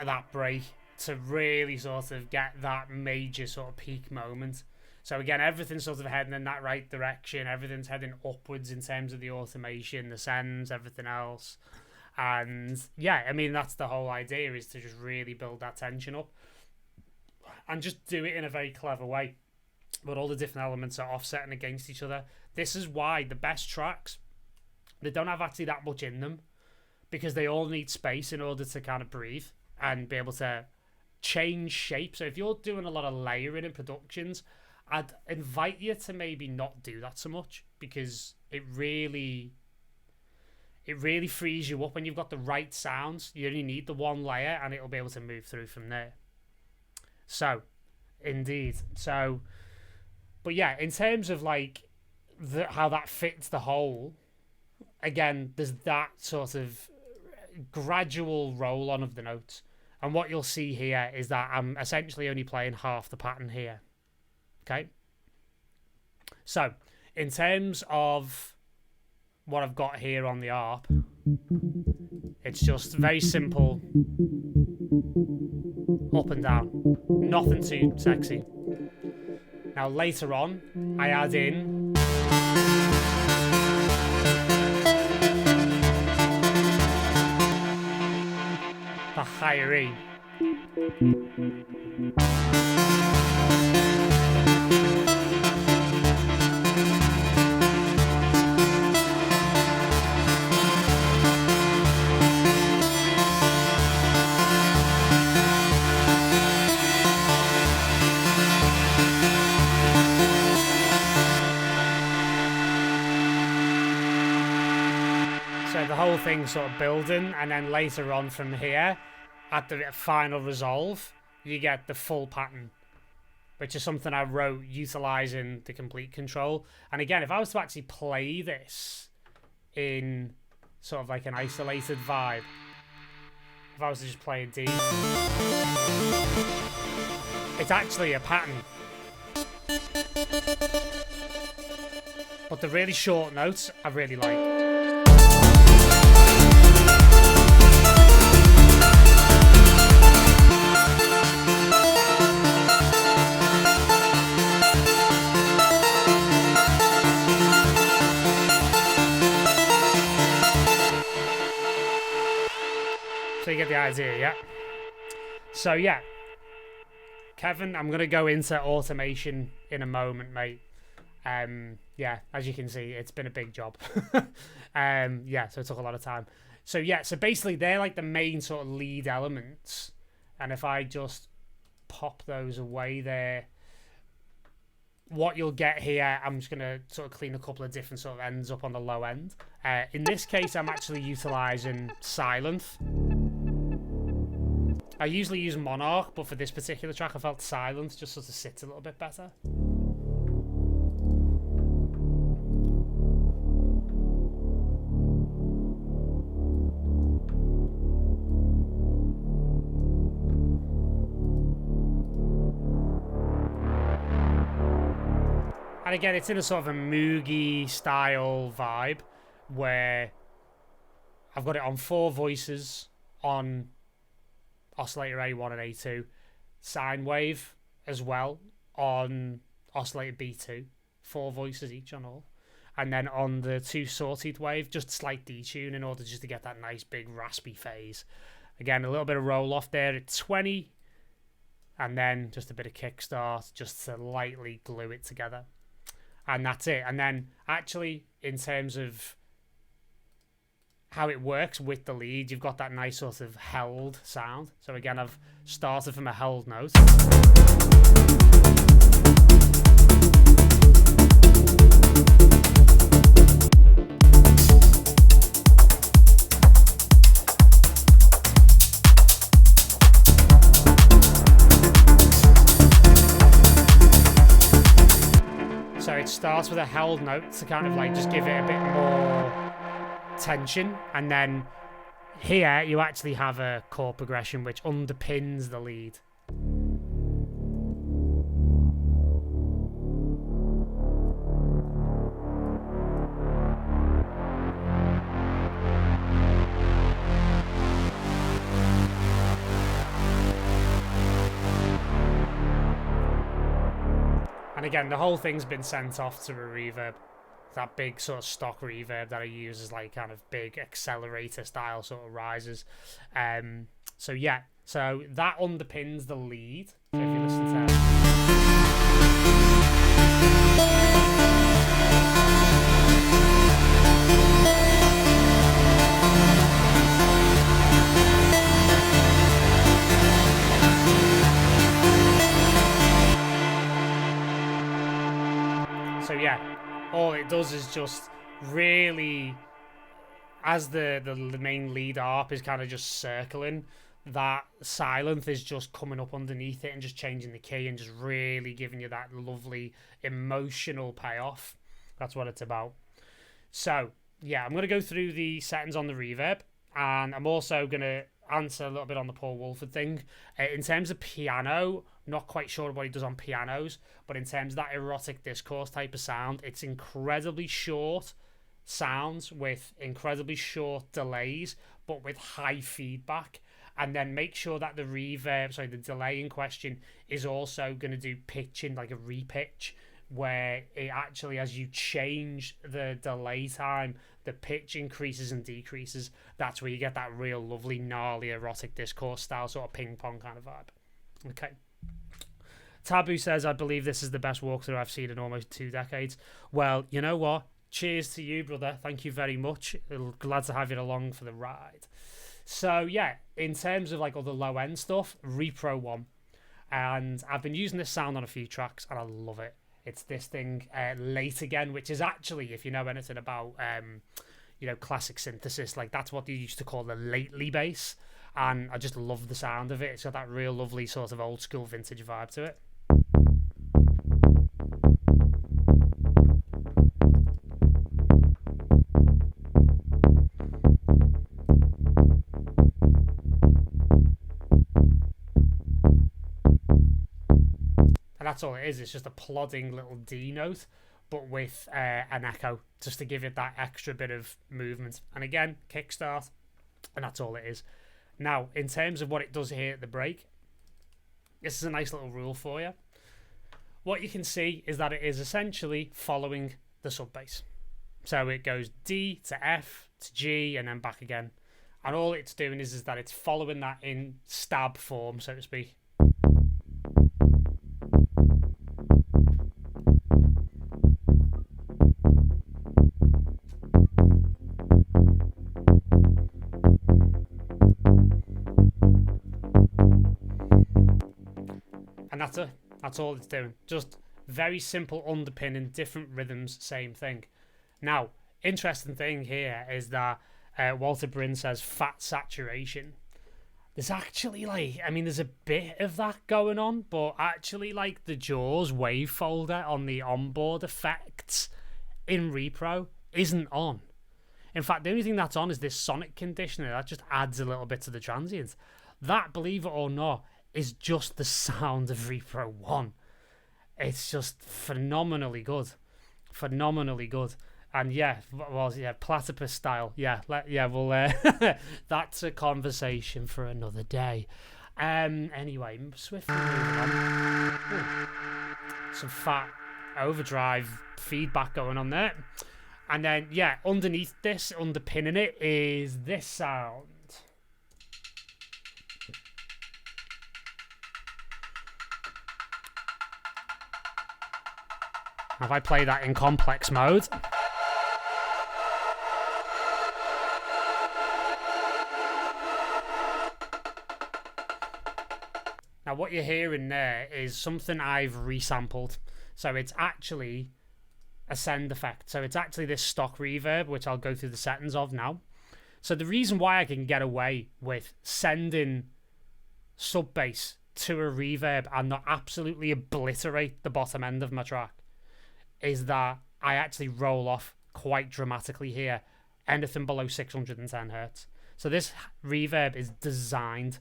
that break to really sort of get that major sort of peak moment. So again, everything's sort of heading in that right direction. Everything's heading upwards in terms of the automation, the sends, everything else. And yeah, I mean, that's the whole idea, is to just really build that tension up and just do it in a very clever way. But all the different elements are offsetting against each other. This is why the best tracks, they don't have actually that much in them, because they all need space in order to kind of breathe and be able to change shape. So if you're doing a lot of layering in productions, I'd invite you to maybe not do that so much, because it really frees you up when you've got the right sounds. You only need the one layer and it'll be able to move through from there. So, indeed. So, but yeah, in terms of like how that fits the whole, again, there's that sort of gradual roll on of the notes. And what you'll see here is that I'm essentially only playing half the pattern here. Okay? So, in terms of what I've got here on the ARP, it's just very simple up and down. Nothing too sexy. Now, later on, I add in the higher E. So the whole thing's sort of building, and then later on from here, at the final resolve, you get the full pattern, which is something I wrote utilising the complete control. And again, if I was to actually play this in sort of like an isolated vibe, if I was to just play a D, it's actually a pattern. But the really short notes I really like. So you get the idea, yeah? So yeah, Kevin, I'm going to go into automation in a moment, mate. Yeah, as you can see, it's been a big job. Yeah, so it took a lot of time. So yeah, so basically they're like the main sort of lead elements. And if I just pop those away there, what you'll get here, I'm just going to sort of clean a couple of different sort of ends up on the low end. In this case, I'm actually utilising Silent. I usually use Monarch, but for this particular track, I felt Silent just sort of sits a little bit better. And again, it's in a sort of a Moogie style vibe where I've got it on 4 voices on oscillator A1 and A2, sine wave as well on oscillator B2, 4 voices each on all, and then on the 2 sawtooth wave, just slight detune in order just to get that nice big raspy phase. Again, a little bit of roll off there at 20, and then just a bit of kickstart just to lightly glue it together. And that's it. And then actually, in terms of how it works with the lead, you've got that nice sort of held sound. So again, I've started from a held note. So it starts with a held note to kind of like just give it a bit more tension, and then here you actually have a chord progression which underpins the lead. And again, the whole thing's been sent off to a reverb. That big sort of stock reverb that I use is like kind of big accelerator style sort of rises. So yeah, so that underpins the lead. So if you listen to yeah, all it does is just really, as the main lead harp is kind of just circling, that Sylenth is just coming up underneath it and just changing the key and just really giving you that lovely emotional payoff. That's what it's about. So, yeah, I'm going to go through the settings on the reverb, and I'm also going to answer a little bit on the Paul Wolford thing. In terms of piano, not quite sure what he does on pianos, but in terms of that erotic discourse type of sound, it's incredibly short sounds with incredibly short delays, but with high feedback. And then make sure that the the delay in question is also going to do pitching, like a repitch, where it actually, as you change the delay time, the pitch increases and decreases. That's where you get that real lovely, gnarly, erotic discourse style, sort of ping pong kind of vibe. Okay. Taboo says, I believe this is the best walkthrough I've seen in almost 2 decades. Well, you know what? Cheers to you, brother. Thank you very much. Glad to have you along for the ride. So yeah, in terms of like all the low end stuff, Repro 1. And I've been using this sound on a few tracks and I love it. It's this thing, Late Again, which is actually, if you know anything about, classic synthesis, like that's what they used to call the lately bass. And I just love the sound of it. It's got that real lovely sort of old school vintage vibe to it. That's all it is. It's just a plodding little D note, but with an echo, just to give it that extra bit of movement. And again, kickstart, and that's all it is. Now, in terms of what it does here at the break, this is a nice little rule for you. What you can see is that it is essentially following the sub bass. So it goes D to F to G and then back again. And all it's doing is that it's following that in stab form, so to speak. And that's it. That's all it's doing. Just very simple underpinning, different rhythms, same thing. Now, interesting thing here is that Walter Bryn says fat saturation. There's actually there's a bit of that going on, but actually like the Jaws wave folder on the onboard effects in Repro isn't on. In fact, the only thing that's on is this sonic conditioner that just adds a little bit to the transients. That, believe it or not, is just the sound of Repro 1. It's just phenomenally good. Phenomenally good. And platypus style. That's a conversation for another day. Anyway, swiftly moving on. Ooh, some fat overdrive feedback going on there. And then, underneath this, underpinning it, is this sound. If I play that in complex mode, now what you're hearing there is something I've resampled. So it's actually a send effect. So it's actually this stock reverb, which I'll go through the settings of now. So the reason why I can get away with sending sub bass to a reverb and not absolutely obliterate the bottom end of my track is that I actually roll off quite dramatically here, anything below 610 hertz. So this reverb is designed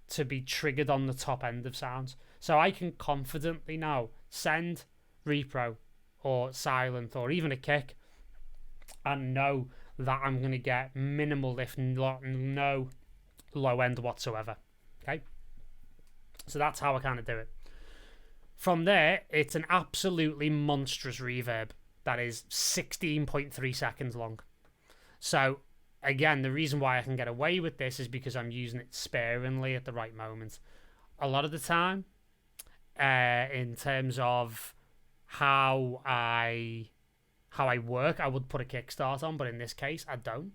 to be triggered on the top end of sounds. So I can confidently now send repro or Sylenth or even a kick and know that I'm going to get minimal, if not no low end whatsoever. Okay? So that's how I kind of do it. From there, it's an absolutely monstrous reverb that is 16.3 seconds long. So, again, the reason why I can get away with this is because I'm using it sparingly at the right moment. A lot of the time, in terms of how I work, I would put a kickstart on, but in this case, I don't.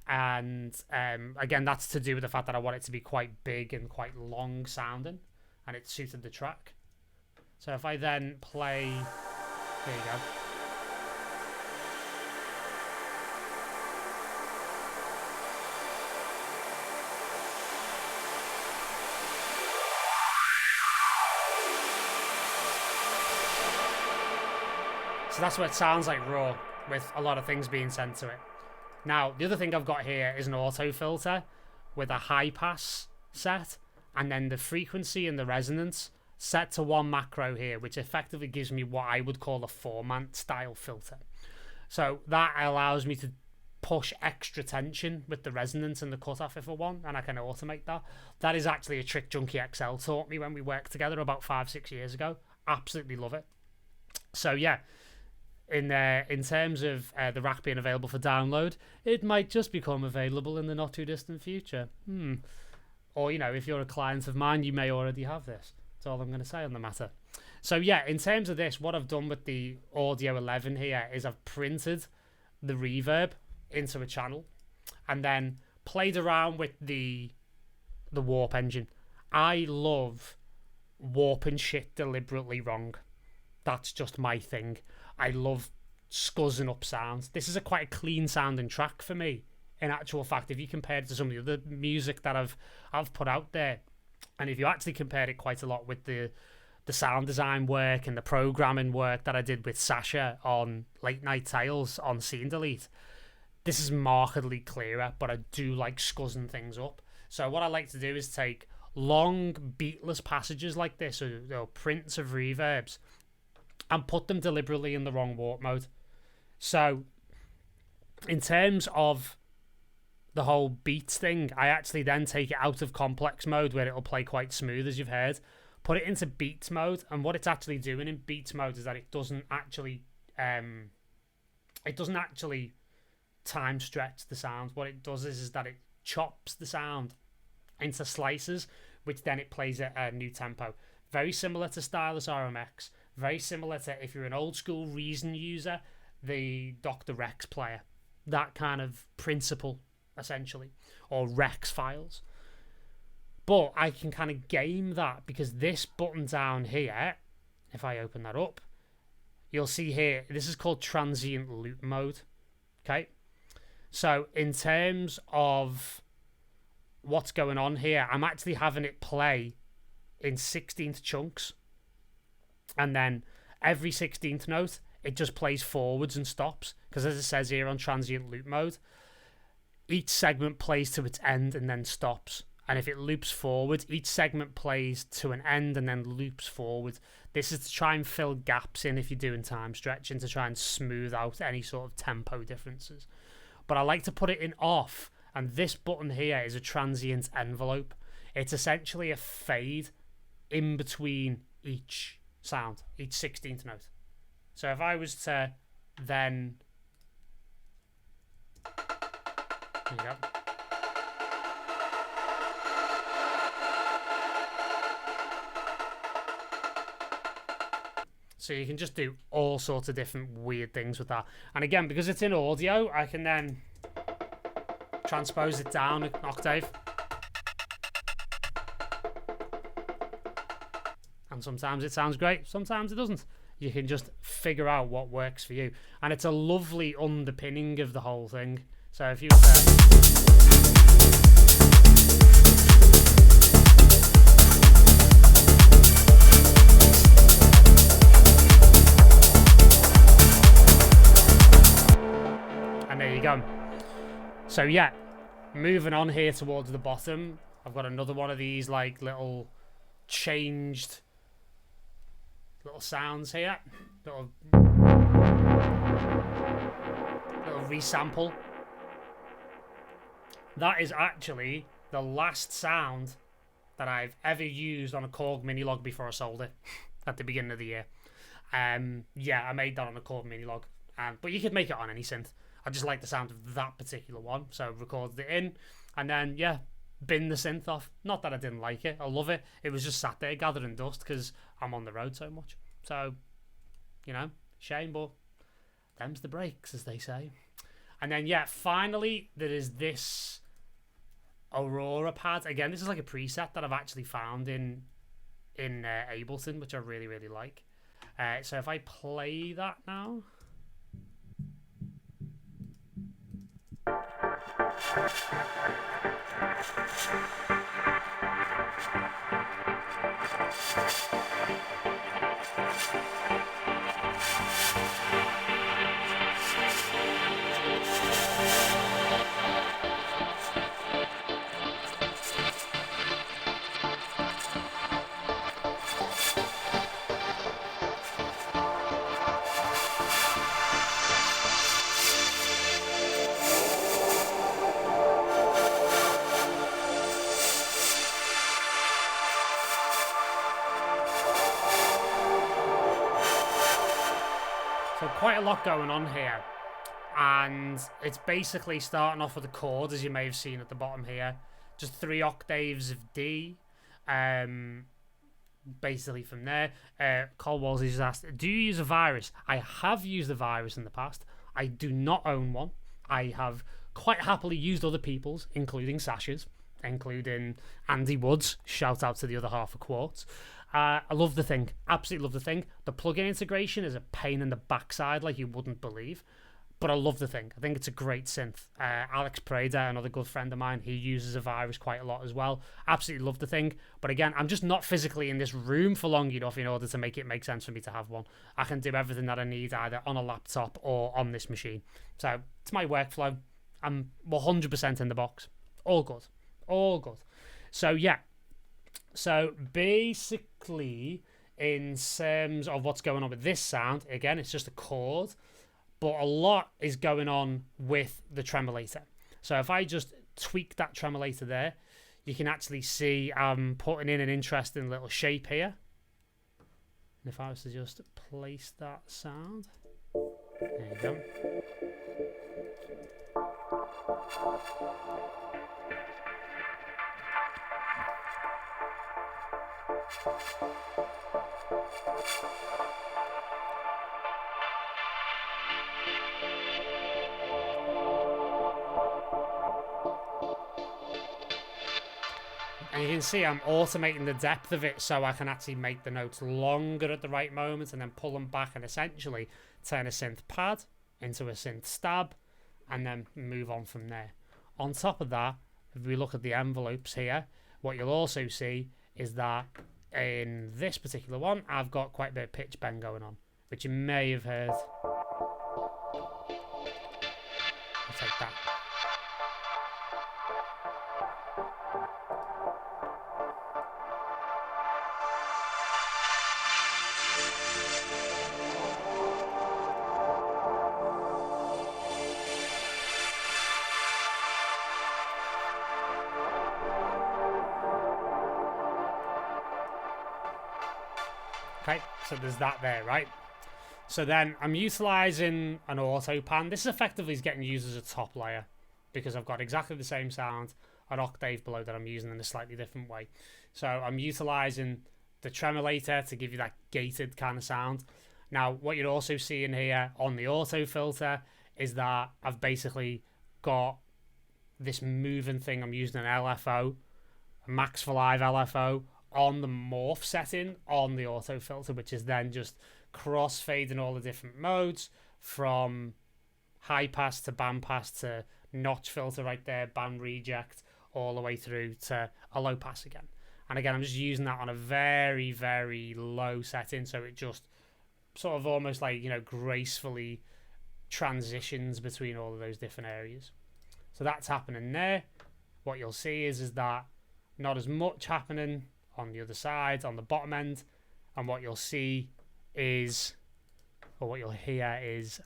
And again, that's to do with the fact that I want it to be quite big and quite long sounding, and it suited the track. So if I then play, there you go. So that's what it sounds like raw, with a lot of things being sent to it. Now, the other thing I've got here is an auto filter with a high pass set, and then the frequency and the resonance set to one macro here, which effectively gives me what I would call a four-man style filter. So that allows me to push extra tension with the resonance and the cutoff if I want, and I can automate that. That is actually a trick Junkie XL taught me when we worked together about 5-6 years ago. Absolutely love it. So yeah, in terms of the rack being available for download, it might just become available in the not too distant future. Or, you know, if you're a client of mine, you may already have this. That's all I'm going to say on the matter. So yeah, in terms of this, what I've done with the Audio 11 here is I've printed the reverb into a channel and then played around with the warp engine. I love warping shit deliberately wrong. That's just my thing. I love scuzzing up sounds. This is quite a clean sounding track for me. In actual fact, if you compare it to some of the other music that I've put out there, and if you actually compare it quite a lot with the sound design work and the programming work that I did with Sasha on Late Night Tales on Scene Delete, this is markedly clearer, but I do like scuzzing things up. So what I like to do is take long beatless passages like this, or prints of reverbs, and put them deliberately in the wrong warp mode. So in terms of the whole beats thing, I actually then take it out of complex mode where it'll play quite smooth, as you've heard, put it into beats mode, and what it's actually doing in beats mode is that it doesn't actually time stretch the sound. What it does is that it chops the sound into slices, which then it plays at a new tempo. Very similar to Stylus RMX, very similar to, if you're an old school Reason user, the Dr. Rex player. That kind of principle, essentially, or Rex files. But I can kind of game that, because this button down here, if I open that up, you'll see here, this is called transient loop mode. Okay, so in terms of what's going on here, I'm actually having it play in 16th chunks, and then every 16th note it just plays forwards and stops, because as it says here on transient loop mode, each segment plays to its end and then stops. And if it loops forward, each segment plays to an end and then loops forward. This is to try and fill gaps in if you're doing time stretching, to try and smooth out any sort of tempo differences. But I like to put it in off, and this button here is a transient envelope. It's essentially a fade in between each sound, each 16th note. So if I was to then... There you go. So you can just do all sorts of different weird things with that. And again, because it's in audio, I can then transpose it down an octave. And sometimes it sounds great, sometimes it doesn't. You can just figure out what works for you. And it's a lovely underpinning of the whole thing. So if you and there you go. So yeah, moving on here towards the bottom, I've got another one of these like little changed little sounds here, little resample. That is actually the last sound that I've ever used on a Korg Minilog before I sold it at the beginning of the year. Yeah, I made that on a Korg Minilog, but you could make it on any synth. I just like the sound of that particular one, so recorded it in, and then yeah, bin the synth off. Not that I didn't like it, I love it. It was just sat there gathering dust because I'm on the road so much. So, you know, shame, but them's the breaks, as they say. And then yeah, finally there is this Aurora pad. Again, this is like a preset that I've actually found in Ableton, which I really, really like. So if I play that now. So quite a lot going on here, and it's basically starting off with a chord, as you may have seen at the bottom here, just 3 octaves of D. Basically from there, Cole Wolsey just asked, do you use a virus? I have used a virus in the past. I do not own one. I have quite happily used other people's, including Sasha's, including Andy Wood's. Shout out to the other half of Quartz. I love the thing. Absolutely love the thing. The plugin integration is a pain in the backside like you wouldn't believe. But I love the thing. I think it's a great synth. Alex Prada, another good friend of mine, he uses a virus quite a lot as well. Absolutely love the thing. But again, I'm just not physically in this room for long enough in order to make it make sense for me to have one. I can do everything that I need either on a laptop or on this machine. So it's my workflow. I'm 100% in the box. All good. All good. So yeah. So basically, in terms of what's going on with this sound, again, it's just a chord. But a lot is going on with the tremolator. So if I just tweak that tremolator there, you can actually see I'm putting in an interesting little shape here. And if I was to just place that sound, there you go. And you can see I'm automating the depth of it so I can actually make the notes longer at the right moment and then pull them back and essentially turn a synth pad into a synth stab and then move on from there. On top of that, if we look at the envelopes here, what you'll also see is that in this particular one, I've got quite a bit of pitch bend going on, which you may have heard. I'll take that. Okay, so there's that there, right? So then I'm utilizing an auto pan. This effectively is getting used as a top layer because I've got exactly the same sound an octave below that I'm using in a slightly different way. So I'm utilizing the tremolator to give you that gated kind of sound. Now, what you're also seeing here on the auto filter is that I've basically got this moving thing. I'm using an LFO, a Max for Live LFO, on the morph setting on the auto filter, which is then just cross-fading all the different modes from high pass to band pass to notch filter right there, band reject, all the way through to a low pass again. And again, I'm just using that on a very, very low setting, so it just sort of almost like, you know, gracefully transitions between all of those different areas. So that's happening there. What you'll see is that not as much happening on the other side, on the bottom end, and what you'll see is, or what you'll hear is,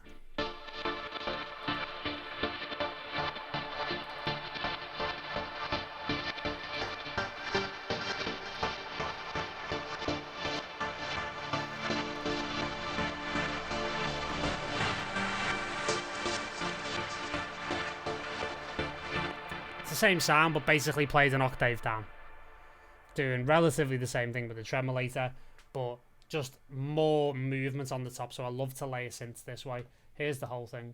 it's the same sound, but basically played an octave down. Doing relatively the same thing with the tremolator, but just more movement on the top. So I love to layer synths this way. Here's the whole thing.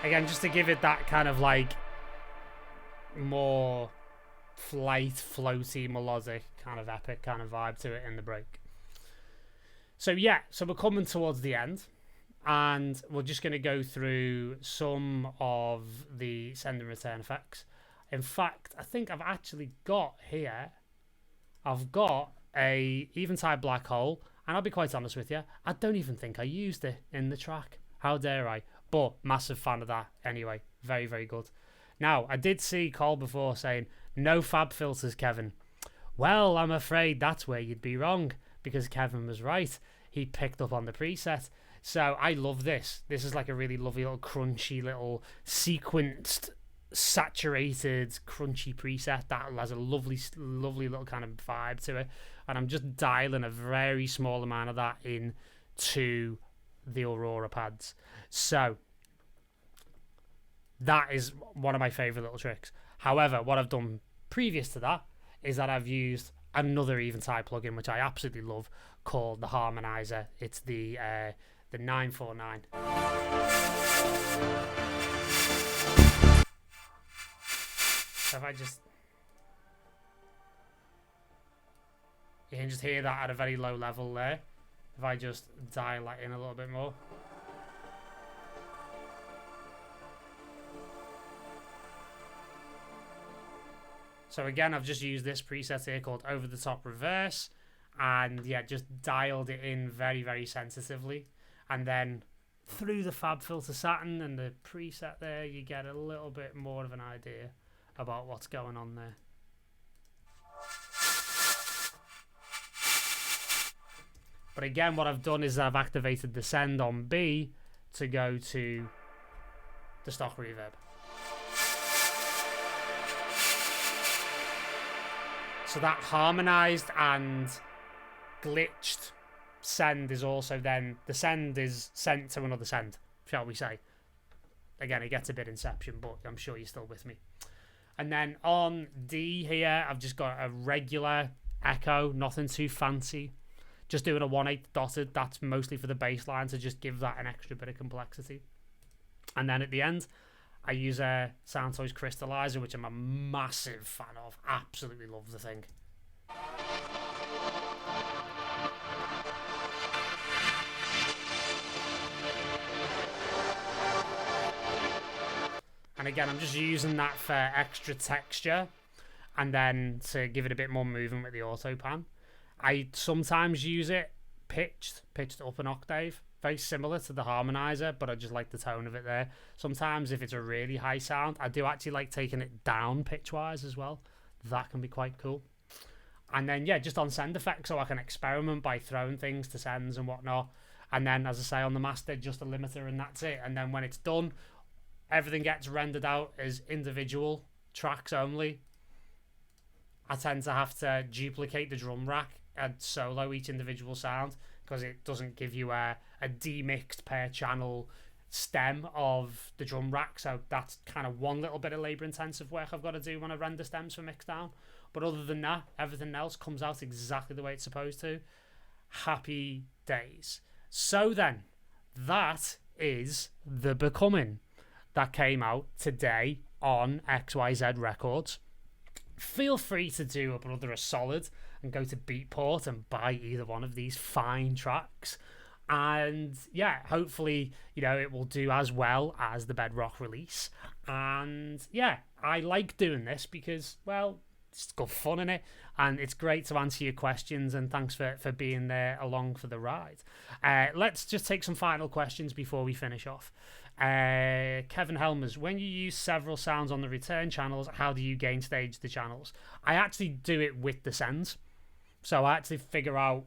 Again, just to give it that kind of like more floaty, melodic, kind of epic kind of vibe to it in the break. So yeah, so we're coming towards the end, and we're just going to go through some of the send and return effects. In fact, I think I've actually got here, I've got a Eventide black hole, and I'll be quite honest with you, I don't even think I used it in the track. How dare I? But massive fan of that anyway. Very, very good. Now, I did see Cole before saying, no fab filters, Kevin. Well, I'm afraid that's where you'd be wrong, because Kevin was right. He picked up on the preset. So I love this. This is like a really lovely little crunchy little sequenced, saturated, crunchy preset that has a lovely little kind of vibe to it. And I'm just dialing a very small amount of that in to the Aurora pads. So that is one of my favorite little tricks. However, what I've done previous to that is that I've used another Eventide plugin, which I absolutely love, called the Harmonizer. It's the 949. So if I just, you can just hear that at a very low level there. If I just dial that in a little bit more. So again, I've just used this preset here called Over the Top Reverse, and yeah, just dialed it in very, very sensitively. And then through the FabFilter Satin and the preset there, you get a little bit more of an idea about what's going on there. But again, what I've done is I've activated the send on B to go to the stock reverb. So that harmonized and glitched send is also then, the send is sent to another send, shall we say. Again, it gets a bit Inception, but I'm sure you're still with me. And then on D here, I've just got a regular echo, nothing too fancy. Just doing a 1/8 dotted, that's mostly for the bass line to just give that an extra bit of complexity. And then at the end, I use a Soundtoys Crystallizer, which I'm a massive fan of. Absolutely love the thing. And again, I'm just using that for extra texture and then to give it a bit more movement with the auto pan. I sometimes use it pitched up an octave. Very similar to the harmonizer, but I just like the tone of it there. Sometimes if it's a really high sound, I do actually like taking it down pitch-wise as well. That can be quite cool. And then, yeah, just on send effects, so I can experiment by throwing things to sends and whatnot. And then, as I say, on the master, just a limiter and that's it. And then when it's done, everything gets rendered out as individual tracks only. I tend to have to duplicate the drum rack and solo each individual sound, because it doesn't give you a demixed per channel stem of the drum rack. So that's kind of one little bit of labor intensive work I've got to do when I render stems for mixdown. But other than that, everything else comes out exactly the way it's supposed to. Happy days. So then, that is The Becoming that came out today on XYZ Records. Feel free to do a brother a solid and go to Beatport and buy either one of these fine tracks. And yeah, hopefully, you know, it will do as well as the Bedrock release. And yeah, I like doing this because, well, it's good fun in it, and it's great to answer your questions, and thanks for being there along for the ride. Let's just take some final questions before we finish off. Kevin Helmers, when you use several sounds on the return channels, how do you gain stage the channels? I actually do it with the sends. So I actually figure out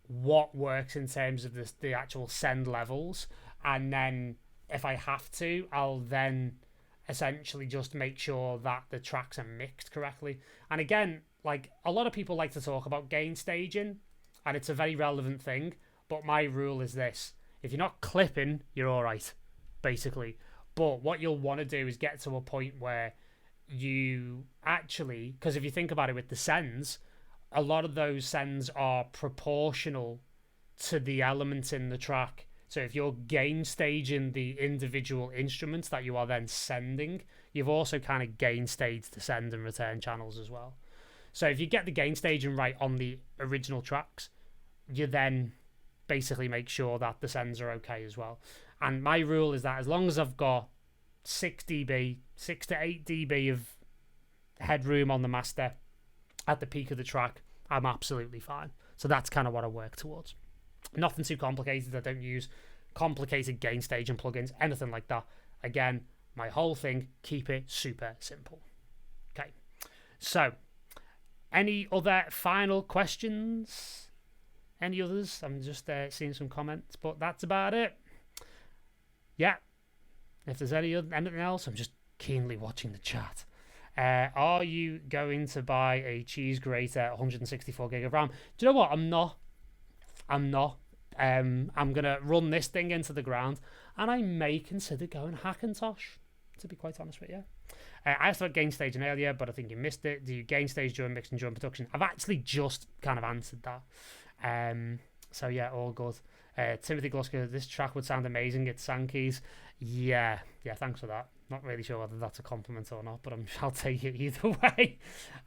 what works in terms of the actual send levels, and then if I have to, I'll then essentially just make sure that the tracks are mixed correctly. And again, like, a lot of people like to talk about gain staging, and it's a very relevant thing, but my rule is this: if you're not clipping, you're all right, basically. But what you'll want to do is get to a point where you actually, because if you think about it with the sends, a lot of those sends are proportional to the elements in the track. So if you're gain staging the individual instruments that you are then sending, you've also kind of gain staged the send and return channels as well. So if you get the gain staging right on the original tracks, you then basically make sure that the sends are okay as well. And my rule is that as long as I've got 6 to 8 dB of headroom on the master at the peak of the track, I'm absolutely fine. So that's kind of what I work towards. Nothing too complicated. I don't use complicated gain staging plugins, anything like that. Again, my whole thing, keep it super simple. Okay. So, any other final questions? Any others? I'm just seeing some comments, but that's about it. Yeah. If there's anything else, I'm just keenly watching the chat. Are you going to buy a cheese grater 164 gig of RAM? Do you know what? I'm not. I'm going to run this thing into the ground, and I may consider going Hackintosh, to be quite honest with you. I asked about gain staging earlier, but I think you missed it. Do you gain stage during mixing, during production? I've actually just kind of answered that. So yeah, all good. Timothy Glusker, this track would sound amazing at Sankey's. Yeah, thanks for that. Not really sure whether that's a compliment or not, but I'll take it either way.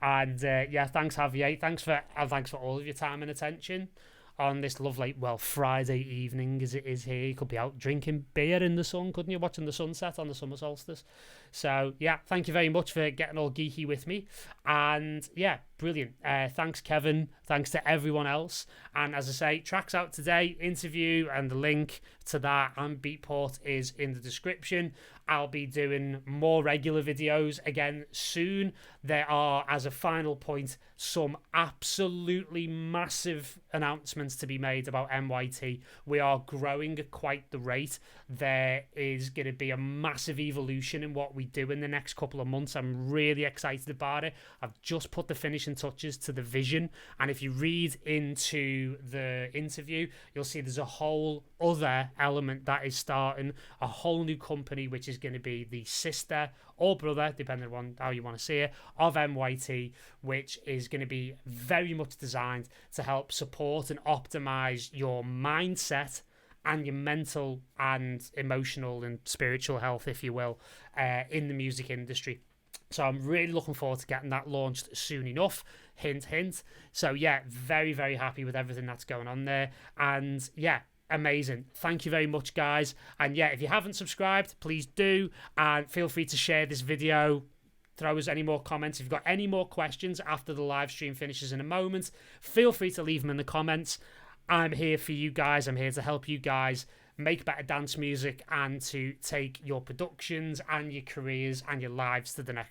And yeah, thanks Javier. Thanks for all of your time and attention on this lovely, well, Friday evening as it is here. You could be out drinking beer in the sun, couldn't you? Watching the sunset on the summer solstice. So, yeah, thank you very much for getting all geeky with me. And, yeah, brilliant. Thanks, Kevin. Thanks to everyone else. And as I say, tracks out today, interview, and the link to that and Beatport is in the description. I'll be doing more regular videos again soon. There are, as a final point, some absolutely massive announcements to be made about MYT. We are growing at quite the rate. There is going to be a massive evolution in what we do in the next couple of months. I'm really excited about it. I've just put the finishing touches to the vision, and if you read into the interview, you'll see there's a whole other element that is starting, a whole new company which is going to be the sister or brother, depending on how you want to see it, of MYT, which is going to be very much designed to help support and optimize your mindset and your mental and emotional and spiritual health, if you will, in the music industry. So I'm really looking forward to getting that launched soon enough. Hint, hint. So yeah, very, very happy with everything that's going on there. And yeah, amazing. Thank you very much, guys. And yeah, if you haven't subscribed, please do. And feel free to share this video. Throw us any more comments. If you've got any more questions after the live stream finishes in a moment, feel free to leave them in the comments. I'm here for you guys. I'm here to help you guys make better dance music and to take your productions and your careers and your lives to the next